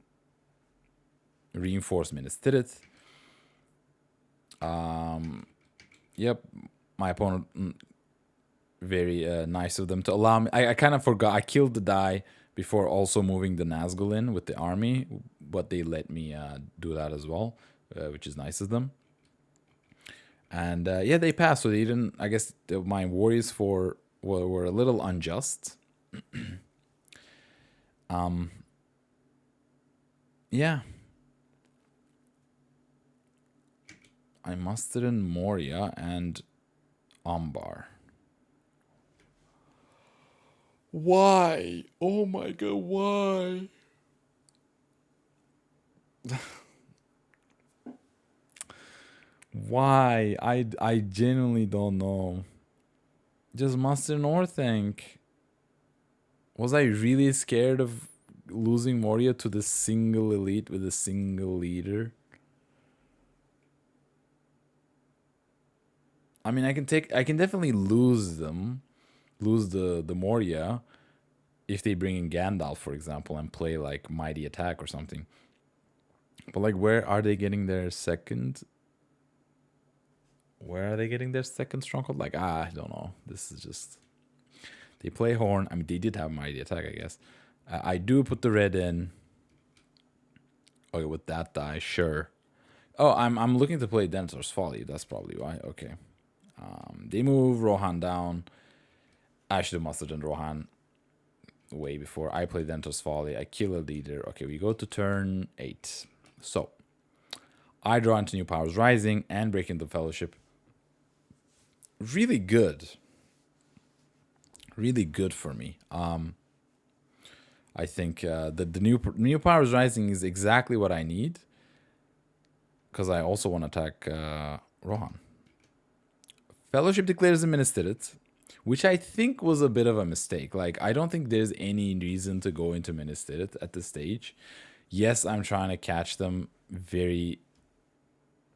reinforce Minas Tirith. Yep, my opponent, very nice of them to allow me. I kind of forgot. I killed the die before also moving the Nazgul in with the army, but they let me do that as well, which is nice of them. And yeah, they passed. So they didn't. I guess my worries were a little unjust. Yeah. I mustered in Moria and Umbar. Why? Oh my god, why? Why? I genuinely don't know. Just muster Northank. Was I really scared of losing Moria to the single elite with a single leader? I mean, I can definitely lose the Moria, if they bring in Gandalf, for example, and play like Mighty Attack or something. But like, where are they getting their second? Where are they getting their second stronghold? Like, I don't know. This is just, they play Horn. I mean, they did have Mighty Attack, I guess. I do put the red in. Okay, with that die, sure. Oh, I'm looking to play Denethor's Folly. That's probably why. Okay. They move Rohan down. I should have mustered in Rohan way before. I play Denethor's Folly. I kill a leader. Okay, we go to turn 8. So, I draw into New Powers Rising and break into Fellowship. Really good. Really good for me. I think the new Powers Rising is exactly what I need, because I also want to attack Rohan. Fellowship declares a Minas Tirith, which I think was a bit of a mistake. Like, I don't think there's any reason to go into Minas Tirith at this stage. Yes, I'm trying to catch them very,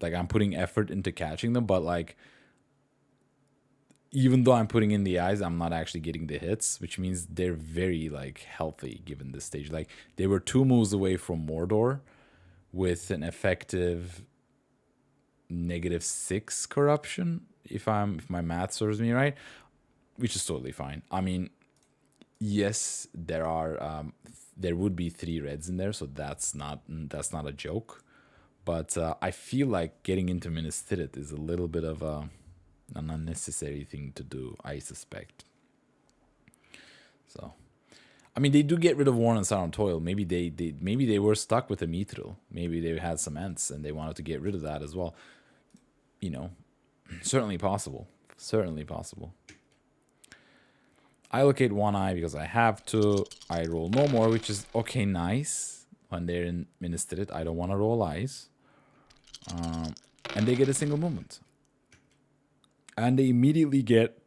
like, I'm putting effort into catching them, but like, even though I'm putting in the eyes, I'm not actually getting the hits, which means they're very like healthy given this stage. Like, they were 2 moves away from Mordor with an effective -6 corruption, if my math serves me right, which is totally fine. I mean, yes, there would be 3 reds in there, so that's not a joke. But I feel like getting into Minas Tirith is a little bit of an unnecessary thing to do, I suspect. So, I mean, they do get rid of Warren and Sauron Toil. Maybe they were stuck with a Mithril. Maybe they had some Ents and they wanted to get rid of that as well. You know, certainly possible. Certainly possible. I allocate 1 eye because I have to. I roll no more, which is okay, nice. When they're in Minas Tirith, I don't want to roll eyes. And they get a single movement. And they immediately get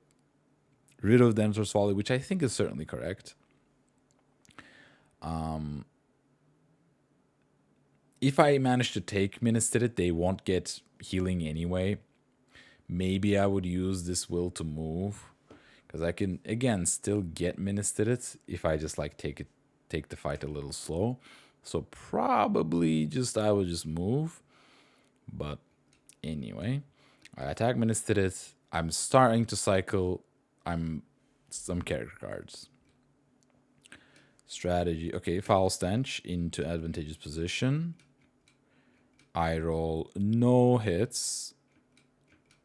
rid of Denethor's Folly, which I think is certainly correct. If I manage to take Minas Tirith, they won't get healing anyway. Maybe I would use this will to move, because I can, again, still get Minas Tirith if I just like take the fight a little slow. So probably I would just move. But anyway, I attack Minas Tirith. I'm starting to cycle some character cards. Strategy. Okay, Foul Stench into advantageous position. I roll no hits,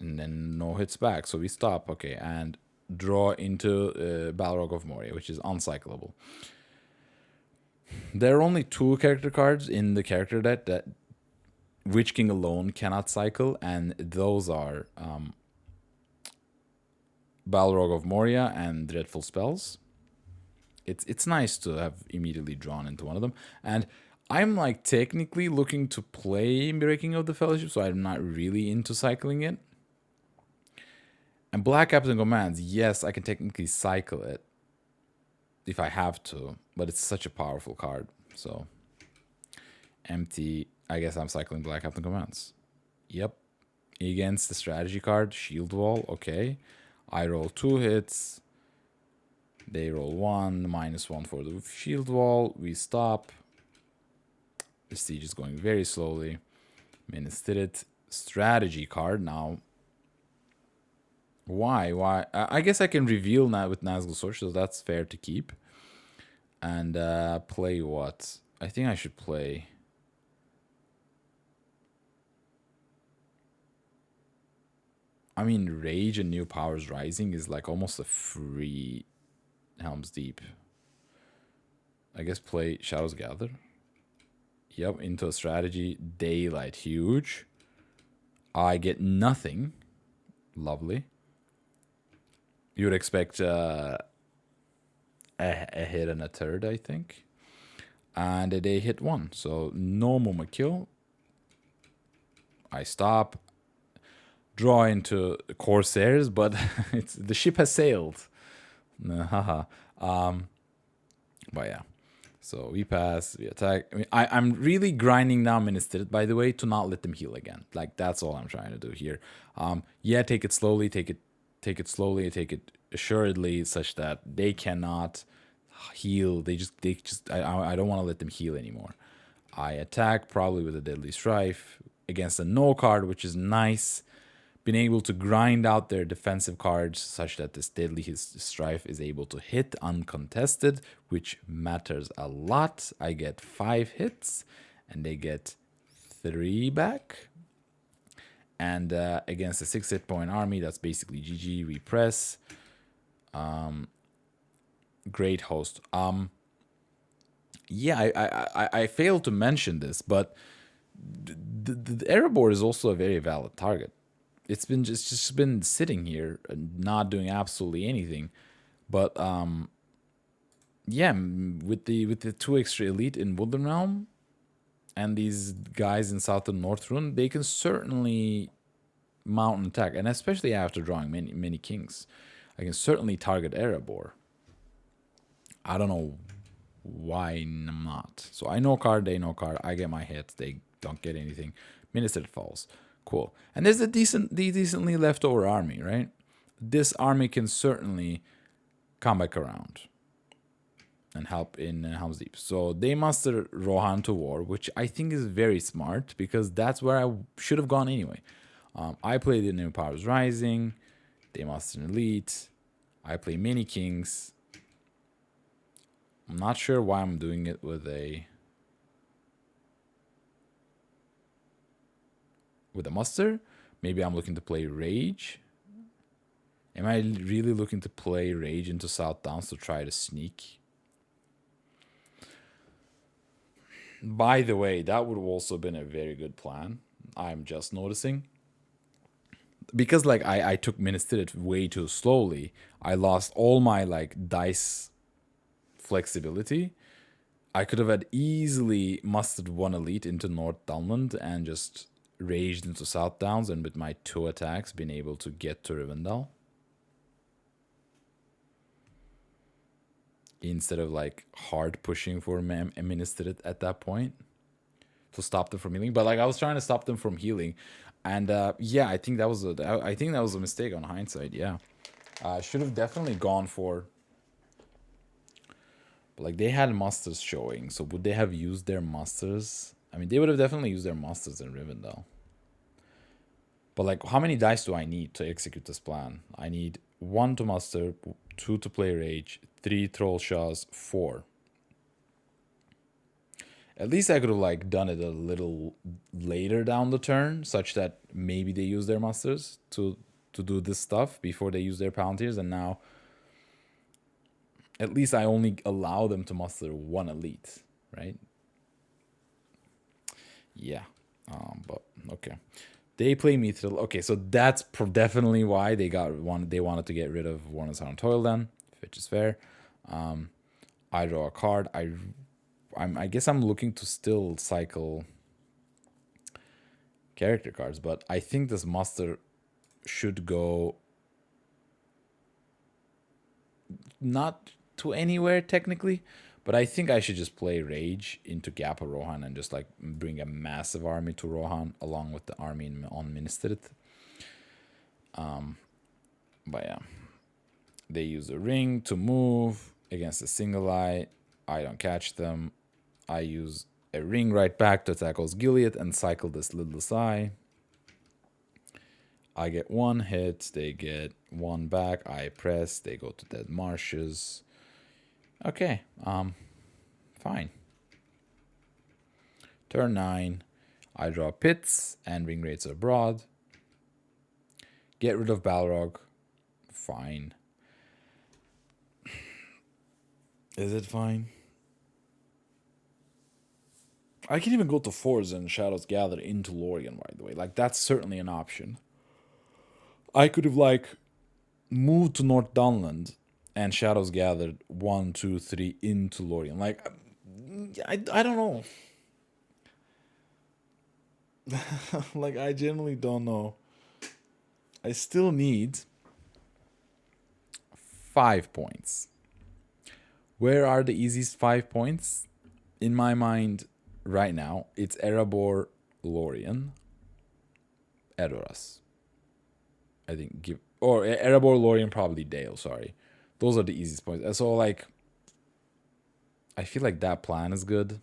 and then no hits back, so we stop. Okay, and draw into Balrog of Moria, which is uncyclable. There are only 2 character cards in the character deck that Witch King alone cannot cycle, and those are Balrog of Moria and Dreadful Spells. It's nice to have immediately drawn into one of them, and I'm like technically looking to play Breaking of the Fellowship, so I'm not really into cycling it. And Black Captain Commands, yes, I can technically cycle it if I have to, but it's such a powerful card. So empty. I guess I'm cycling Black Captain Commands. Yep. Against the strategy card, Shield Wall. Okay. I roll 2 hits. They roll 1, -1 for the Shield Wall. We stop. The siege is going very slowly. Minas Tirith strategy card now. Why? I guess I can reveal now with Nazgul Sword, so that's fair to keep. And play what? I think I should play. I mean, Rage and New Powers Rising is like almost a free Helm's Deep. I guess play Shadows Gather. Yep, into a strategy. Daylight, huge. I get nothing. Lovely. You would expect a hit and a third, I think. And they hit 1, so no Muma kill. I stop. Draw into Corsairs, but the ship has sailed. Haha. But yeah. So we pass, we attack. I mean, I'm really grinding now Minas Tirith, by the way, to not let them heal again. Like, that's all I'm trying to do here. Yeah, take it slowly, take it slowly, take it assuredly, such that they cannot heal. I don't want to let them heal anymore. I attack probably with a Deadly Strife against a no card, which is nice. Been able to grind out their defensive cards such that this Deadly Strife is able to hit uncontested, which matters a lot. I get 5 hits, and they get 3 back. And against a 6 hit point army, that's basically GG. We press. Great host. Yeah, I failed to mention this, but the Erebor is also a very valid target. It's just been sitting here and not doing absolutely anything. But yeah, with the 2 extra elite in Woodland Realm and these guys in South and North Rune, they can certainly mount an attack, and especially after drawing many kings, I can certainly target Erebor. I don't know why not. So I no card, they no card. I get my hits, they don't get anything. Minas Tirith falls. Cool. And there's a decently leftover army, right? This army can certainly come back around and help in Helm's Deep. So they muster Rohan to war, which I think is very smart because that's where I should have gone anyway. I played in New Powers Rising. They muster an elite. I play mini kings. I'm not sure why I'm doing it with a muster. Maybe I'm looking to play Rage. Am I really looking to play Rage into South Downs to try to sneak? By the way, that would have also been a very good plan. I'm just noticing. Because like I took Minas Tirith way too slowly, I lost all my like dice flexibility. I could have had easily mustered 1 elite into North Dunland and just raged into South Downs, and with my 2 attacks been able to get to Rivendell. Instead of like hard pushing for Minas Tirith at that point to stop them from healing. But like I was trying to stop them from healing. And yeah, I think that was a mistake on hindsight, yeah. I should have definitely gone for, but like they had musters showing, so would they have used their musters? I mean, they would have definitely used their musters in Rivendell. But like, how many dice do I need to execute this plan? I need 1 to muster, 2 to play Rage, 3 Troll Shaws, 4. At least I could have like done it a little later down the turn, such that maybe they use their musters to do this stuff before they use their Palantirs, and now at least I only allow them to muster one elite, right? Yeah. But okay. They play Mithril. Okay, so that's definitely why they got one. They wanted to get rid of Warren's Hound Toil then, which is fair. I draw a card. I guess I'm looking to still cycle character cards, but I think this muster should go not to anywhere technically, but I think I should just play Rage into Gappa Rohan and just like bring a massive army to Rohan along with the army on Ministrit. But yeah, they use a ring to move against a single eye. I don't catch them. I use a ring right back to attack Osgiliath and cycle this Lidless Eye. I get one hit, they get one back, I press, they go to Dead Marshes. Okay, fine. Turn 9, I draw Pits and Ringwraiths Abroad. Get rid of Balrog. Fine. Is it fine? I can even go to Forza and Shadows Gather into Lorien, by the way. Like, that's certainly an option. I could have, like, moved to North Dunland and Shadows Gathered 1, 2, 3 into Lorien. Like, I don't know. Like, I genuinely don't know. I still need 5 points. Where are the easiest 5 points? In my mind, right now, it's Erebor, Lorien, Edoras. I think Erebor, Lorien, probably Dale. Sorry, those are the easiest points. And so like, I feel like that plan is good.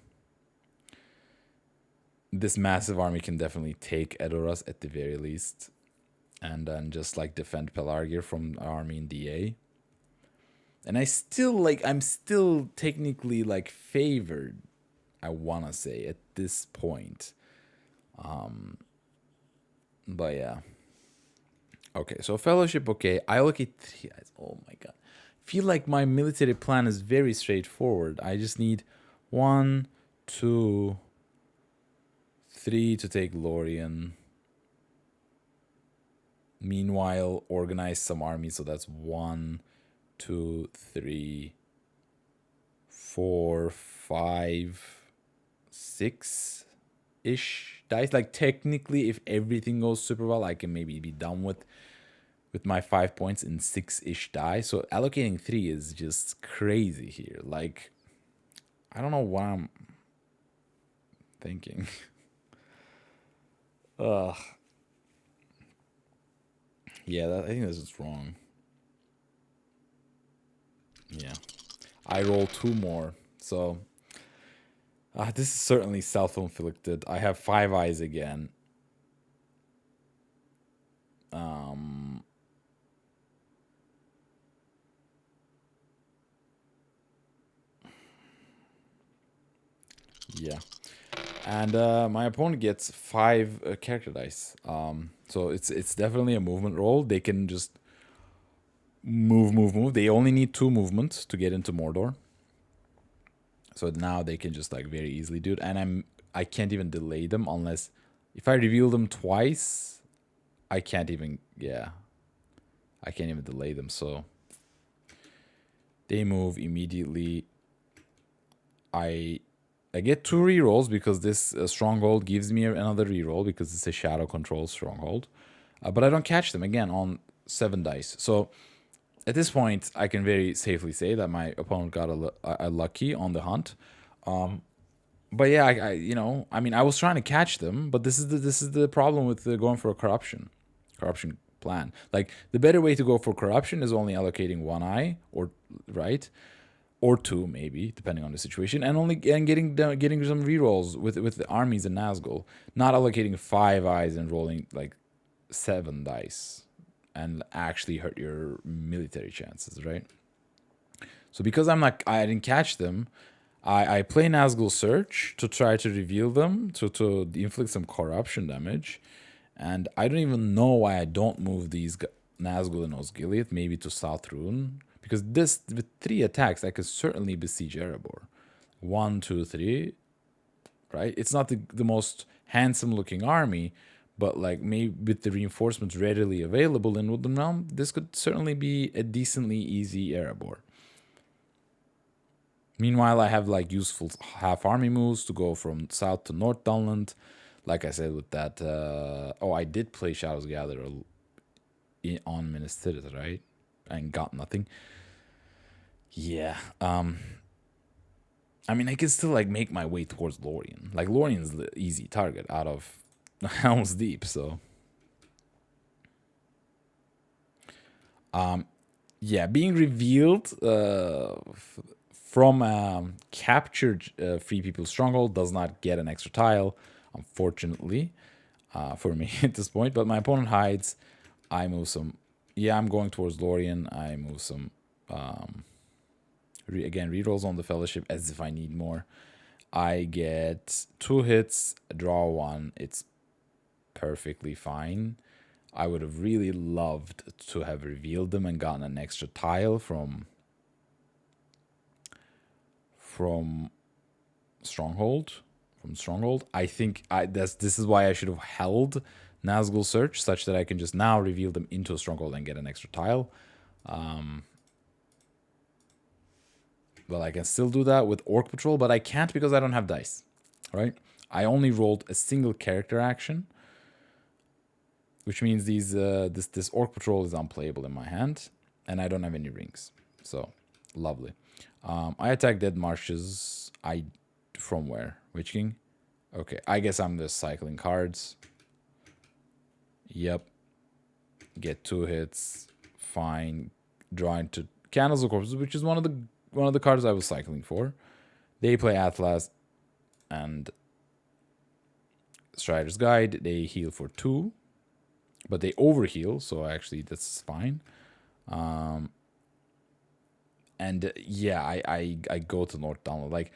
This massive army can definitely take Edoras at the very least, and then just like defend Pelargir from army in DA. And I'm still technically like favored, I wanna say, at this point. But yeah. Okay, so Fellowship, okay. I allocate 3 eyes. Oh my god. Feel like my military plan is very straightforward. I just need 1, 2, 3 to take Lorien. Meanwhile, organize some armies. So that's 1, 2, 3, 4, 5, 6 ish dice. Like technically, if everything goes super well, I can maybe be done with my 5 points in 6 ish die. So allocating 3 is just crazy here. Like, I don't know what I'm thinking. Ugh. Yeah, I think this is wrong. Yeah. I roll 2 more. So, this is certainly self-inflicted. I have 5 eyes again. Yeah. And my opponent gets 5 character dice. So it's definitely a movement roll. They can just move. They only need 2 movements to get into Mordor. So now they can just like very easily do it. And I can't even delay them unless if I reveal them twice, I can't even delay them. So they move immediately. I get 2 rerolls because this stronghold gives me another reroll because it's a shadow control stronghold. But I don't catch them again on 7 dice. So at this point, I can very safely say that my opponent got a lucky on the hunt. But yeah, I was trying to catch them, but this is the problem with going for a corruption plan. Like the better way to go for corruption is only allocating 1 eye or 2 maybe depending on the situation, and getting some rerolls with the armies in Nazgul, not allocating 5 eyes and rolling like 7 dice and actually hurt your military chances, right? So because I didn't catch them, I play Nazgul Search to try to reveal them, to inflict some corruption damage. And I don't even know why I don't move these Nazgul and Osgiliath, maybe to South Rune. Because this, with 3 attacks, I could certainly besiege Erebor. 1, 2, 3, right? It's not the most handsome looking army, but like maybe with the reinforcements readily available in Woodland Realm, this could certainly be a decently easy Erebor. Meanwhile, I have like useful half army moves to go from south to north Dunland. Like I said, with that, I did play Shadows Gatherer on Minas Tirith, right? And got nothing. Yeah. I mean, I can still like make my way towards Lorien. Like Lorien's the easy target out of Helm's Deep, so. Yeah, being revealed from captured Free People Stronghold does not get an extra tile, unfortunately, for me at this point. But my opponent hides. I move some. Yeah, I'm going towards Lorien. I move some. Again, rerolls on the Fellowship as if I need more. I get 2 hits, draw 1. It's perfectly fine. I would have really loved to have revealed them and gotten an extra tile from Stronghold. I think this is why I should have held Nazgul Search, such that I can just now reveal them into a Stronghold and get an extra tile. Well, I can still do that with Orc Patrol, but I can't because I don't have dice, right? I only rolled a single character action, which means this Orc Patrol is unplayable in my hand, and I don't have any rings. So, lovely. I attack Dead Marshes. From where? Witch King? Okay, I guess I'm just cycling cards. Yep. Get 2 hits. Fine. Draw into Candles of Corpses, which is one of the cards I was cycling for. They play Atlas and Strider's Guide. They heal for 2, but they overheal, so actually that's fine. And yeah, I go to North Dunland. Like,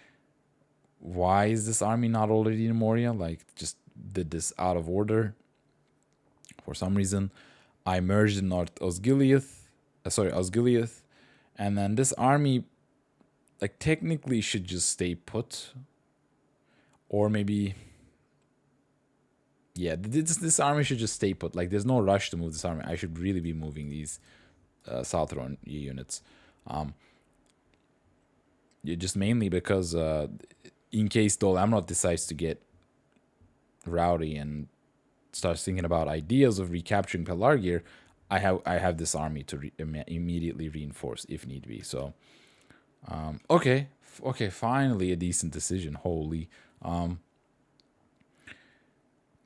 why is this army not already in Moria? Like, just did this out of order for some reason. I merged in North Osgiliath, and then this army, like, technically should just stay put, or maybe, yeah, this army should just stay put. Like, there's no rush to move this army. I should really be moving these Southron units. Just mainly because in case Dol Amroth decides to get rowdy and starts thinking about ideas of recapturing Pelargir, I have this army to immediately reinforce if need be. So, okay, finally a decent decision. Holy.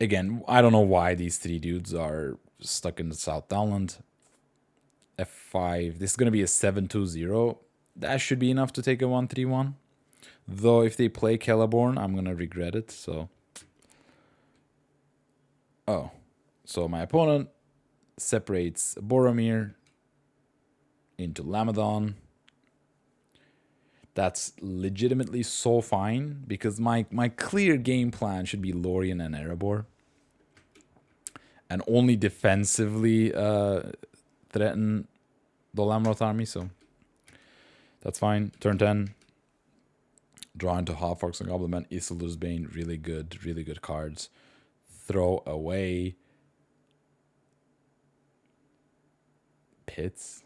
Again, I don't know why these 3 dudes are stuck in the South Downland. F5. This is gonna be a 7-2-0. That should be enough to take a 1-3-1. Though if they play Celeborn, I'm gonna regret it. So. Oh, so my opponent separates Boromir into Lamadon. That's legitimately so fine, because my clear game plan should be Lorien and Erebor, and only defensively threaten the Lamroth army, so that's fine. Turn 10. Draw into Half-Orcs and Goblin Man. Isildur's Bane, really good cards. Throw away Pits,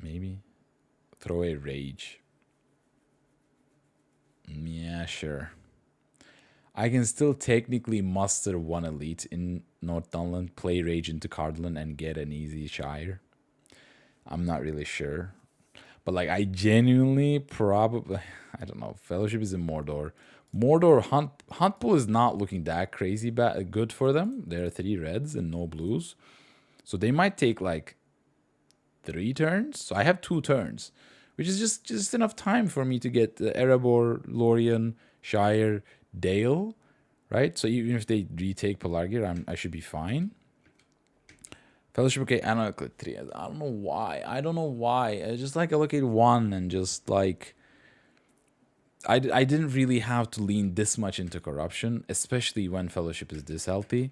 maybe. Throw away Rage. Yeah, sure. I can still technically muster 1 elite in North Dunland, play Rage into Cardland, and get an easy Shire. I'm not really sure. But like, I genuinely probably, I don't know, Fellowship is in Mordor. Huntpool is not looking that crazy good for them. There are 3 reds and no blues. So they might take like 3 turns. So I have 2 turns, which is just enough time for me to get Erebor, Lorien, Shire, Dale, right? So even if they retake Pelargir, I should be fine. Fellowship, okay, Analytical 3. I don't know why. I just like allocate 1 and just like I didn't really have to lean this much into corruption, especially when Fellowship is this healthy.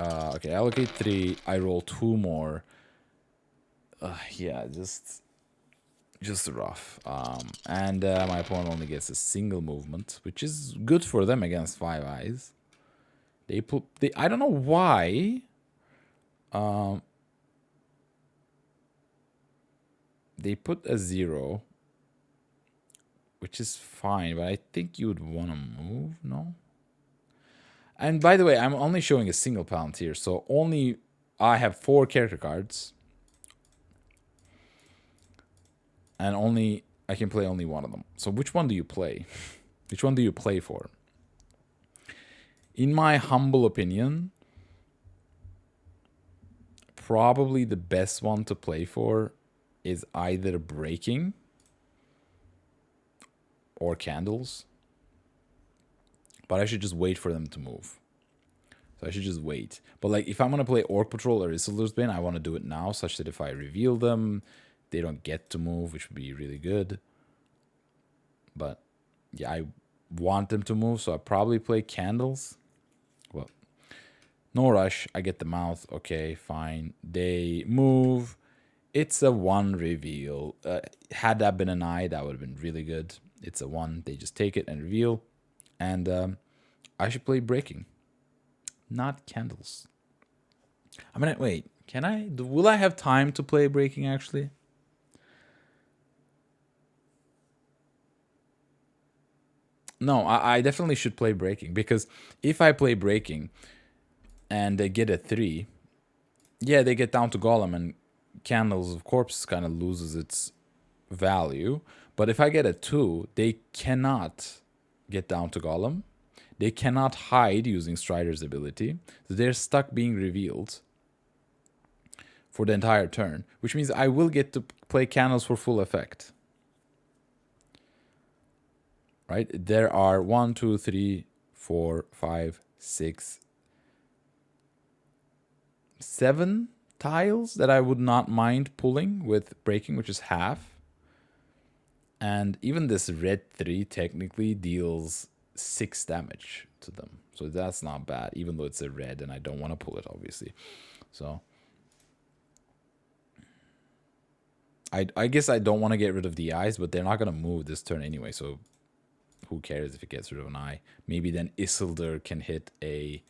Okay, allocate 3. I roll 2 more. Yeah, just rough. And my opponent only gets a single movement, which is good for them against 5 eyes. I don't know why. They put a 0, which is fine, but I think you would want to move, no? And by the way, I'm only showing a single Palantir, so only I have 4 character cards. And only I can play only one of them. So which one do you play? Which one do you play for? In my humble opinion, probably the best one to play for is either Breaking or Candles. But I should just wait for them to move. So I should just wait. But like, if I'm going to play Orc Patrol or Isildur's Bane, I want to do it now, such that if I reveal them, they don't get to move, which would be really good. But yeah, I want them to move, so I probably play Candles. Well, no rush. I get the mouth. Okay, fine. They move. It's a 1 reveal. Had that been an eye, that would have been really good. It's a 1. They just take it and reveal. And I should play Breaking, not Candles. I mean, wait. Can I? Will I have time to play Breaking, actually? No, I definitely should play Breaking, because if I play Breaking and they get a 3, yeah, they get down to Golem, and Candles of Corpse kind of loses its value. But if I get a 2, they cannot get down to Golem. They cannot hide using Strider's ability. So they're stuck being revealed for the entire turn, which means I will get to play Candles for full effect. Right? There are 1, 2, 3, 4, 5, 6, 7 tiles that I would not mind pulling with Breaking, which is half. And even this red 3 technically deals 6 damage to them. So that's not bad, even though it's a red and I don't want to pull it, obviously. So I guess I don't want to get rid of the eyes, but they're not going to move this turn anyway, so who cares if it gets rid of an eye? Maybe then Isildur can hit a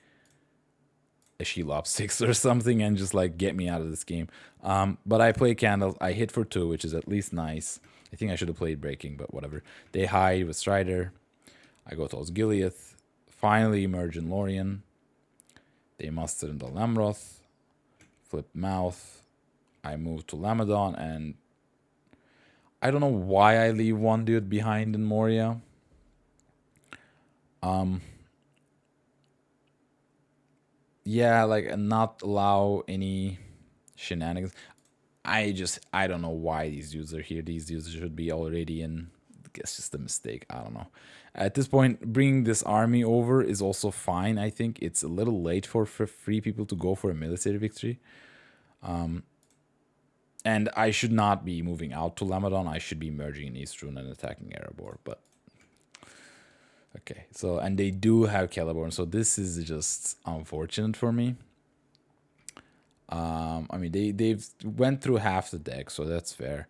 Shelob 6 or something and just like get me out of this game. But I play Candles. I hit for 2, which is at least nice. I think I should have played Breaking, but whatever. They hide with Strider. I go to Osgiliath. Finally emerge in Lorien. They muster in the Lamroth. Flip Mouth. I move to Lamadon, and I don't know why I leave one dude behind in Moria. Yeah, like not allow any shenanigans. I don't know why these dudes are here. These dudes should be already in. It's just a mistake. I don't know. At this point, bringing this army over is also fine. I think it's a little late for free people to go for a military victory. And I should not be moving out to Lamadon. I should be merging in Eastrune and attacking Erebor. But okay, so and they do have Celeborn, so this is just unfortunate for me. I mean, they've went through half the deck, so that's fair.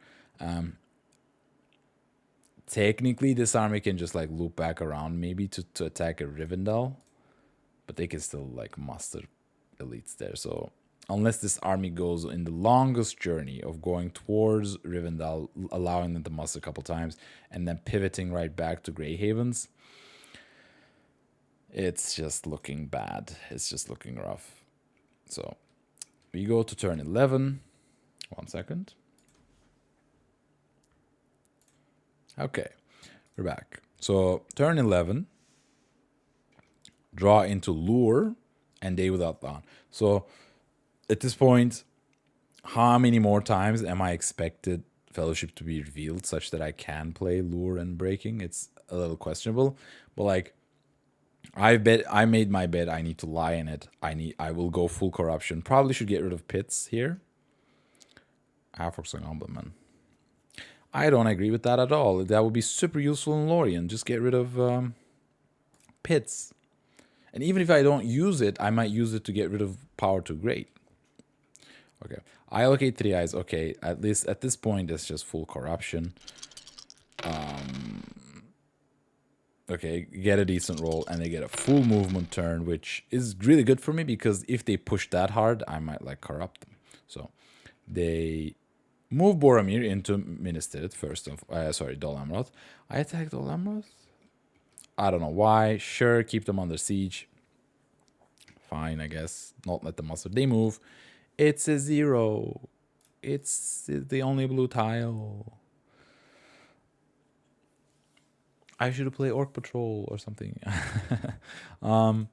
Technically, this army can just like loop back around maybe to attack a Rivendell, but they can still like muster elites there. So unless this army goes in the longest journey of going towards Rivendell, allowing them to muster a couple times, and then pivoting right back to Grey Havens, it's just looking bad. It's just looking rough. So we go to turn 11. 1 second. Okay, we're back. So turn 11, draw into Lure, and Day Without Dawn. So at this point, how many more times am I expected Fellowship to be revealed such that I can play Lure and Breaking? It's a little questionable, but like I made my bet. I need to lie in it. I will go full corruption. Probably should get rid of Pits here. Avox and Ombudsman. I don't agree with that at all. That would be super useful in Lorien. Just get rid of pits. And even if I don't use it, I might use it to get rid of power to great. Okay. I allocate 3 eyes. Okay, at least at this point, it's just full corruption. Okay, get a decent roll, and they get a full movement turn, which is really good for me, because if they push that hard, I might, like, corrupt them. So, they move Boromir into Ministed first of... sorry, Dol Amroth. I attacked Dol Amroth? I don't know why. Sure, keep them under siege. Fine, I guess. Not let them muscle. They move. It's a 0. It's the only blue tile. I should play Orc Patrol or something. No,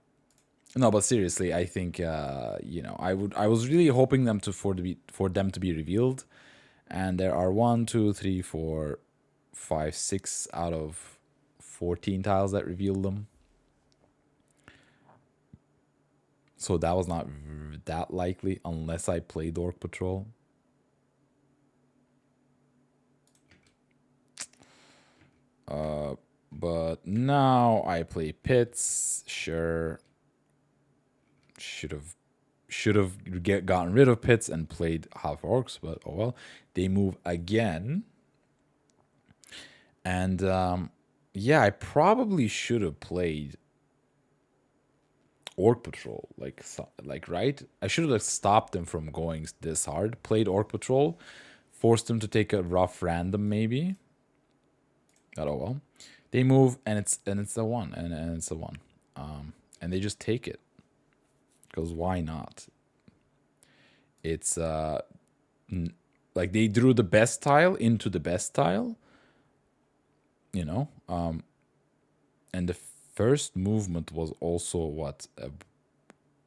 but seriously, I think you know, I was really hoping them to for them to be revealed, and there are 1, 2, 3, 4, 5, 6 out of 14 tiles that reveal them. So that was not that likely unless I played Orc Patrol. But now I play pits. Sure. Should have gotten rid of pits and played half orcs, but oh well. They move again. And yeah, I probably should have played Orc Patrol, like right? I should have stopped them from going this hard. Played Orc Patrol, forced them to take a rough random maybe. But oh well. They move, and it's a 1, and it's a 1. And they just take it. Because why not? It's like they drew the best tile into the best tile. You know? And the first movement was also what, a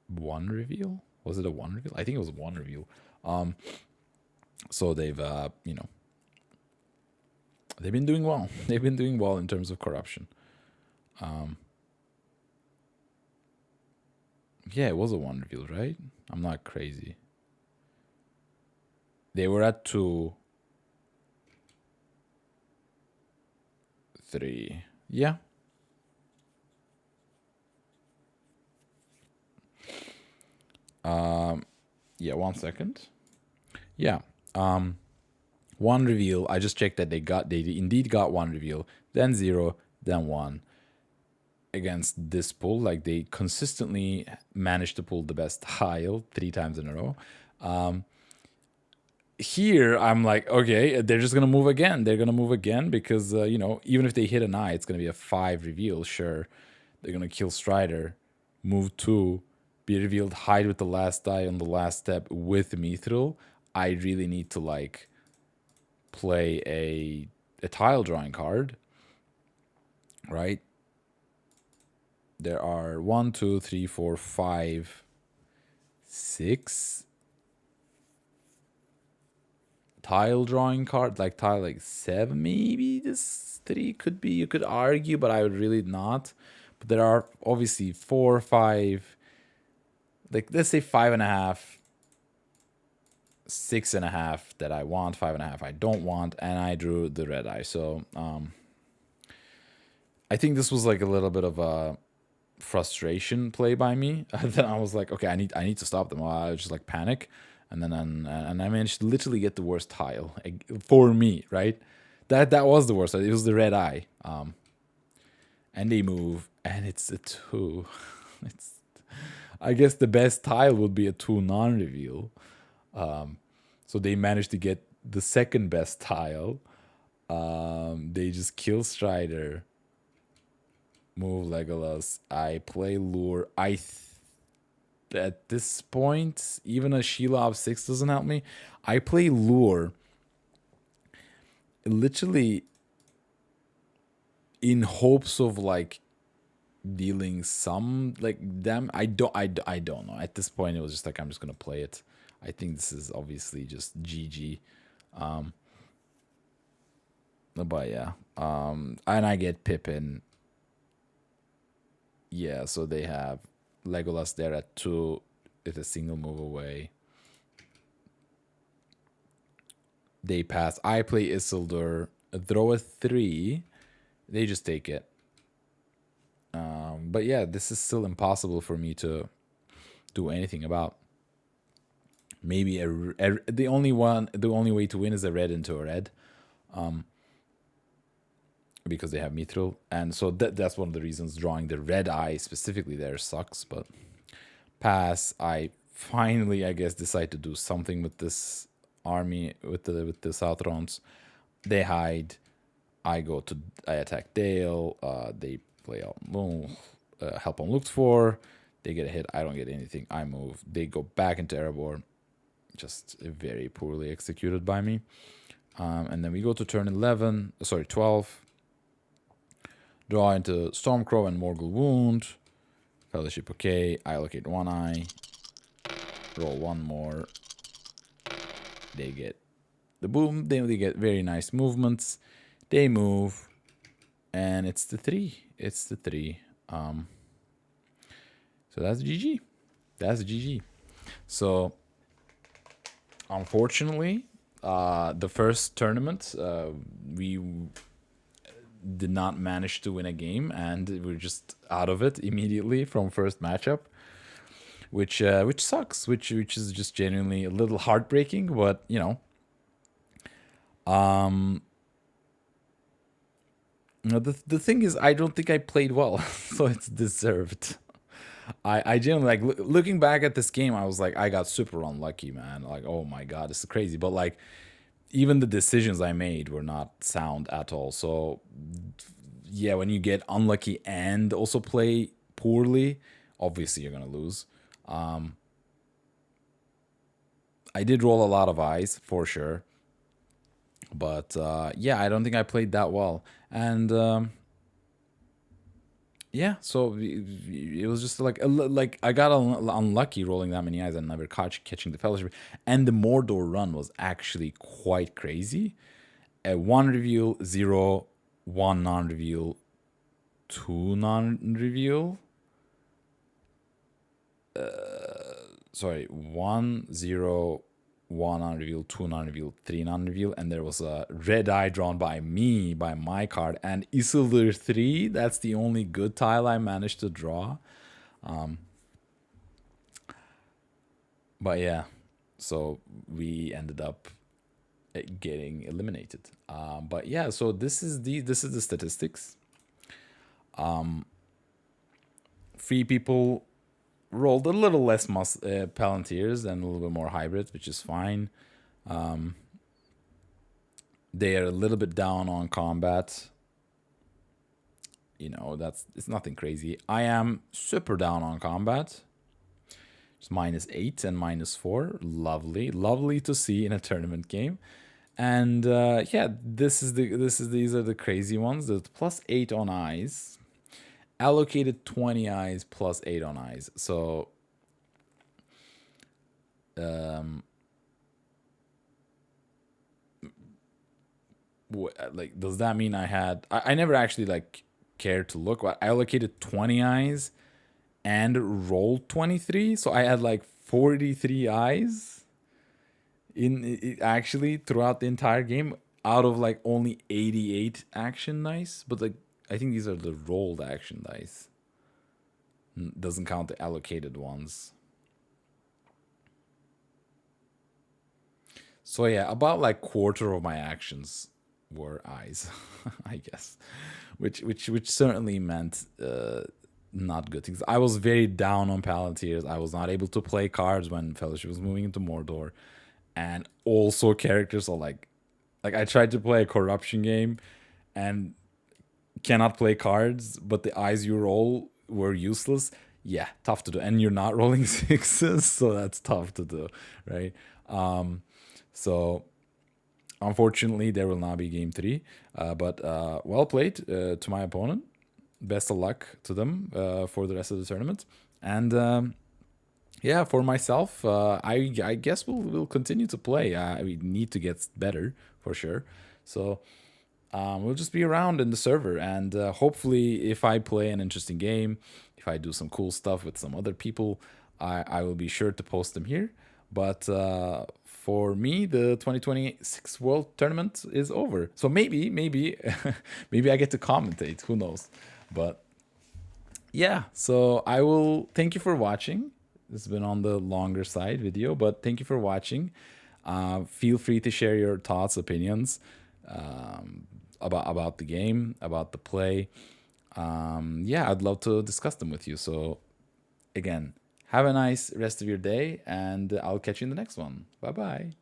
1 reveal? Was it a 1 reveal? I think it was a 1 reveal. So they've you know, they've been doing well. They've been doing well in terms of corruption. Yeah, it was a 1 reveal, right? I'm not crazy. They were at 2, 3. Yeah. Yeah, 1 second. Yeah. 1 reveal. I just checked that they indeed got 1 reveal, then 0, then 1. Against this pull, like they consistently managed to pull the best tile 3 times in a row. Here, I'm like, okay, they're just gonna move again. They're gonna move again because you know, even if they hit an eye, it's gonna be a 5 reveal. Sure, they're gonna kill Strider, move 2, be revealed, hide with the last die on the last step with Mithril. I really need to like play a tile drawing card, right? There are 1, 2, 3, 4, 5, 6 tile drawing card, like tile like 7 maybe. This 3 could be, you could argue, but I would really not. But there are obviously 4, 5, like let's say 5.5, 6.5 that I want, 5.5 I don't want, and I drew the red eye. So I think this was like a little bit of a frustration play by me. Then I was like, okay, I need to stop them. I just like panic, and then and I managed to literally get the worst tile for me, right? That was the worst. It was the red eye. And they move, and it's a 2. It's, I guess the best tile would be a 2 non-reveal. So they managed to get the second best tile. They just kill Strider. Move Legolas. I play Lure. At this point, even a Sheila of 6 doesn't help me. I play Lure literally in hopes of like dealing some like them. I don't know. At this point, it was just like, I'm just gonna play it. I think this is obviously just GG. But yeah. And I get Pippin. Yeah, so they have Legolas there at 2 with a single move away. They pass. I play Isildur. Throw a 3. They just take it. But yeah, this is still impossible for me to do anything about. Maybe the only way to win is a red into a red, because they have Mithril, and so that's one of the reasons drawing the red eye specifically there sucks. But pass. I finally, I guess, decide to do something with this army with the Southrons. They hide. I attack Dale. They play out help unlooked for. They get a hit. I don't get anything. I move. They go back into Erebor. Just very poorly executed by me. And then we go to turn 12. Draw into Stormcrow and Morgul Wound. Fellowship okay. I allocate 1 eye. Roll 1 more. They get the boom. They get very nice movements. They move. And it's the 3. It's the 3. So that's GG. That's GG. So, unfortunately, the first tournament, we did not manage to win a game, and we're just out of it immediately from first matchup, which sucks. Which is just genuinely a little heartbreaking, but you know. The thing is, I don't think I played well, so it's deserved. I genuinely like looking back at this game. I was like, I got super unlucky, man. Like, oh my god, this is crazy. But like, even the decisions I made were not sound at all. So yeah, when you get unlucky and also play poorly, obviously you're gonna lose. I did roll a lot of eyes for sure, but yeah, I don't think I played that well. And yeah, so it was just like I got unlucky rolling that many eyes and never catching the Fellowship. And the Mordor run was actually quite crazy. 1 reveal, 0, 1 non-reveal, 2 non-reveal. Sorry, 1, 0, 1 non-reveal, 2 non-reveal, 3 non-reveal, and there was a red eye drawn by me, by my card, and Isildur 3, that's the only good tile I managed to draw. But yeah, so we ended up getting eliminated. But yeah, so this is the statistics. 3 people rolled a little less Palantirs and a little bit more hybrids, which is fine. They are a little bit down on combat. You know, it's nothing crazy. I am super down on combat. It's -8 and -4. Lovely to see in a tournament game. And yeah, these are the crazy ones. The +8 on eyes. Allocated 20 eyes +8 on eyes. So like, does that mean I never actually like cared to look. I allocated 20 eyes and rolled 23, so I had like 43 eyes actually throughout the entire game, out of like only 88 action dice. But like, I think these are the rolled action dice. Doesn't count the allocated ones. So yeah, about like quarter of my actions were eyes, I guess, which certainly meant not good things. I was very down on Palantirs. I was not able to play cards when Fellowship was moving into Mordor, and also characters are like I tried to play a corruption game, and cannot play cards, but the eyes you roll were useless. Yeah, tough to do, and you're not rolling 6s, so that's tough to do, right? So unfortunately, there will not be game 3. But well played to my opponent. Best of luck to them for the rest of the tournament. And yeah, for myself, I guess we'll continue to play. We need to get better for sure. So we'll just be around in the server, and hopefully, if I play an interesting game, if I do some cool stuff with some other people, I will be sure to post them here. But for me, the 2026 World Tournament is over. So maybe, maybe I get to commentate. Who knows? But yeah, so I will thank you for watching. This has been on the longer side video, but thank you for watching. Feel free to share your thoughts, opinions about the game, about the play. Yeah, I'd love to discuss them with you. So again, have a nice rest of your day, and I'll catch you in the next one. Bye bye.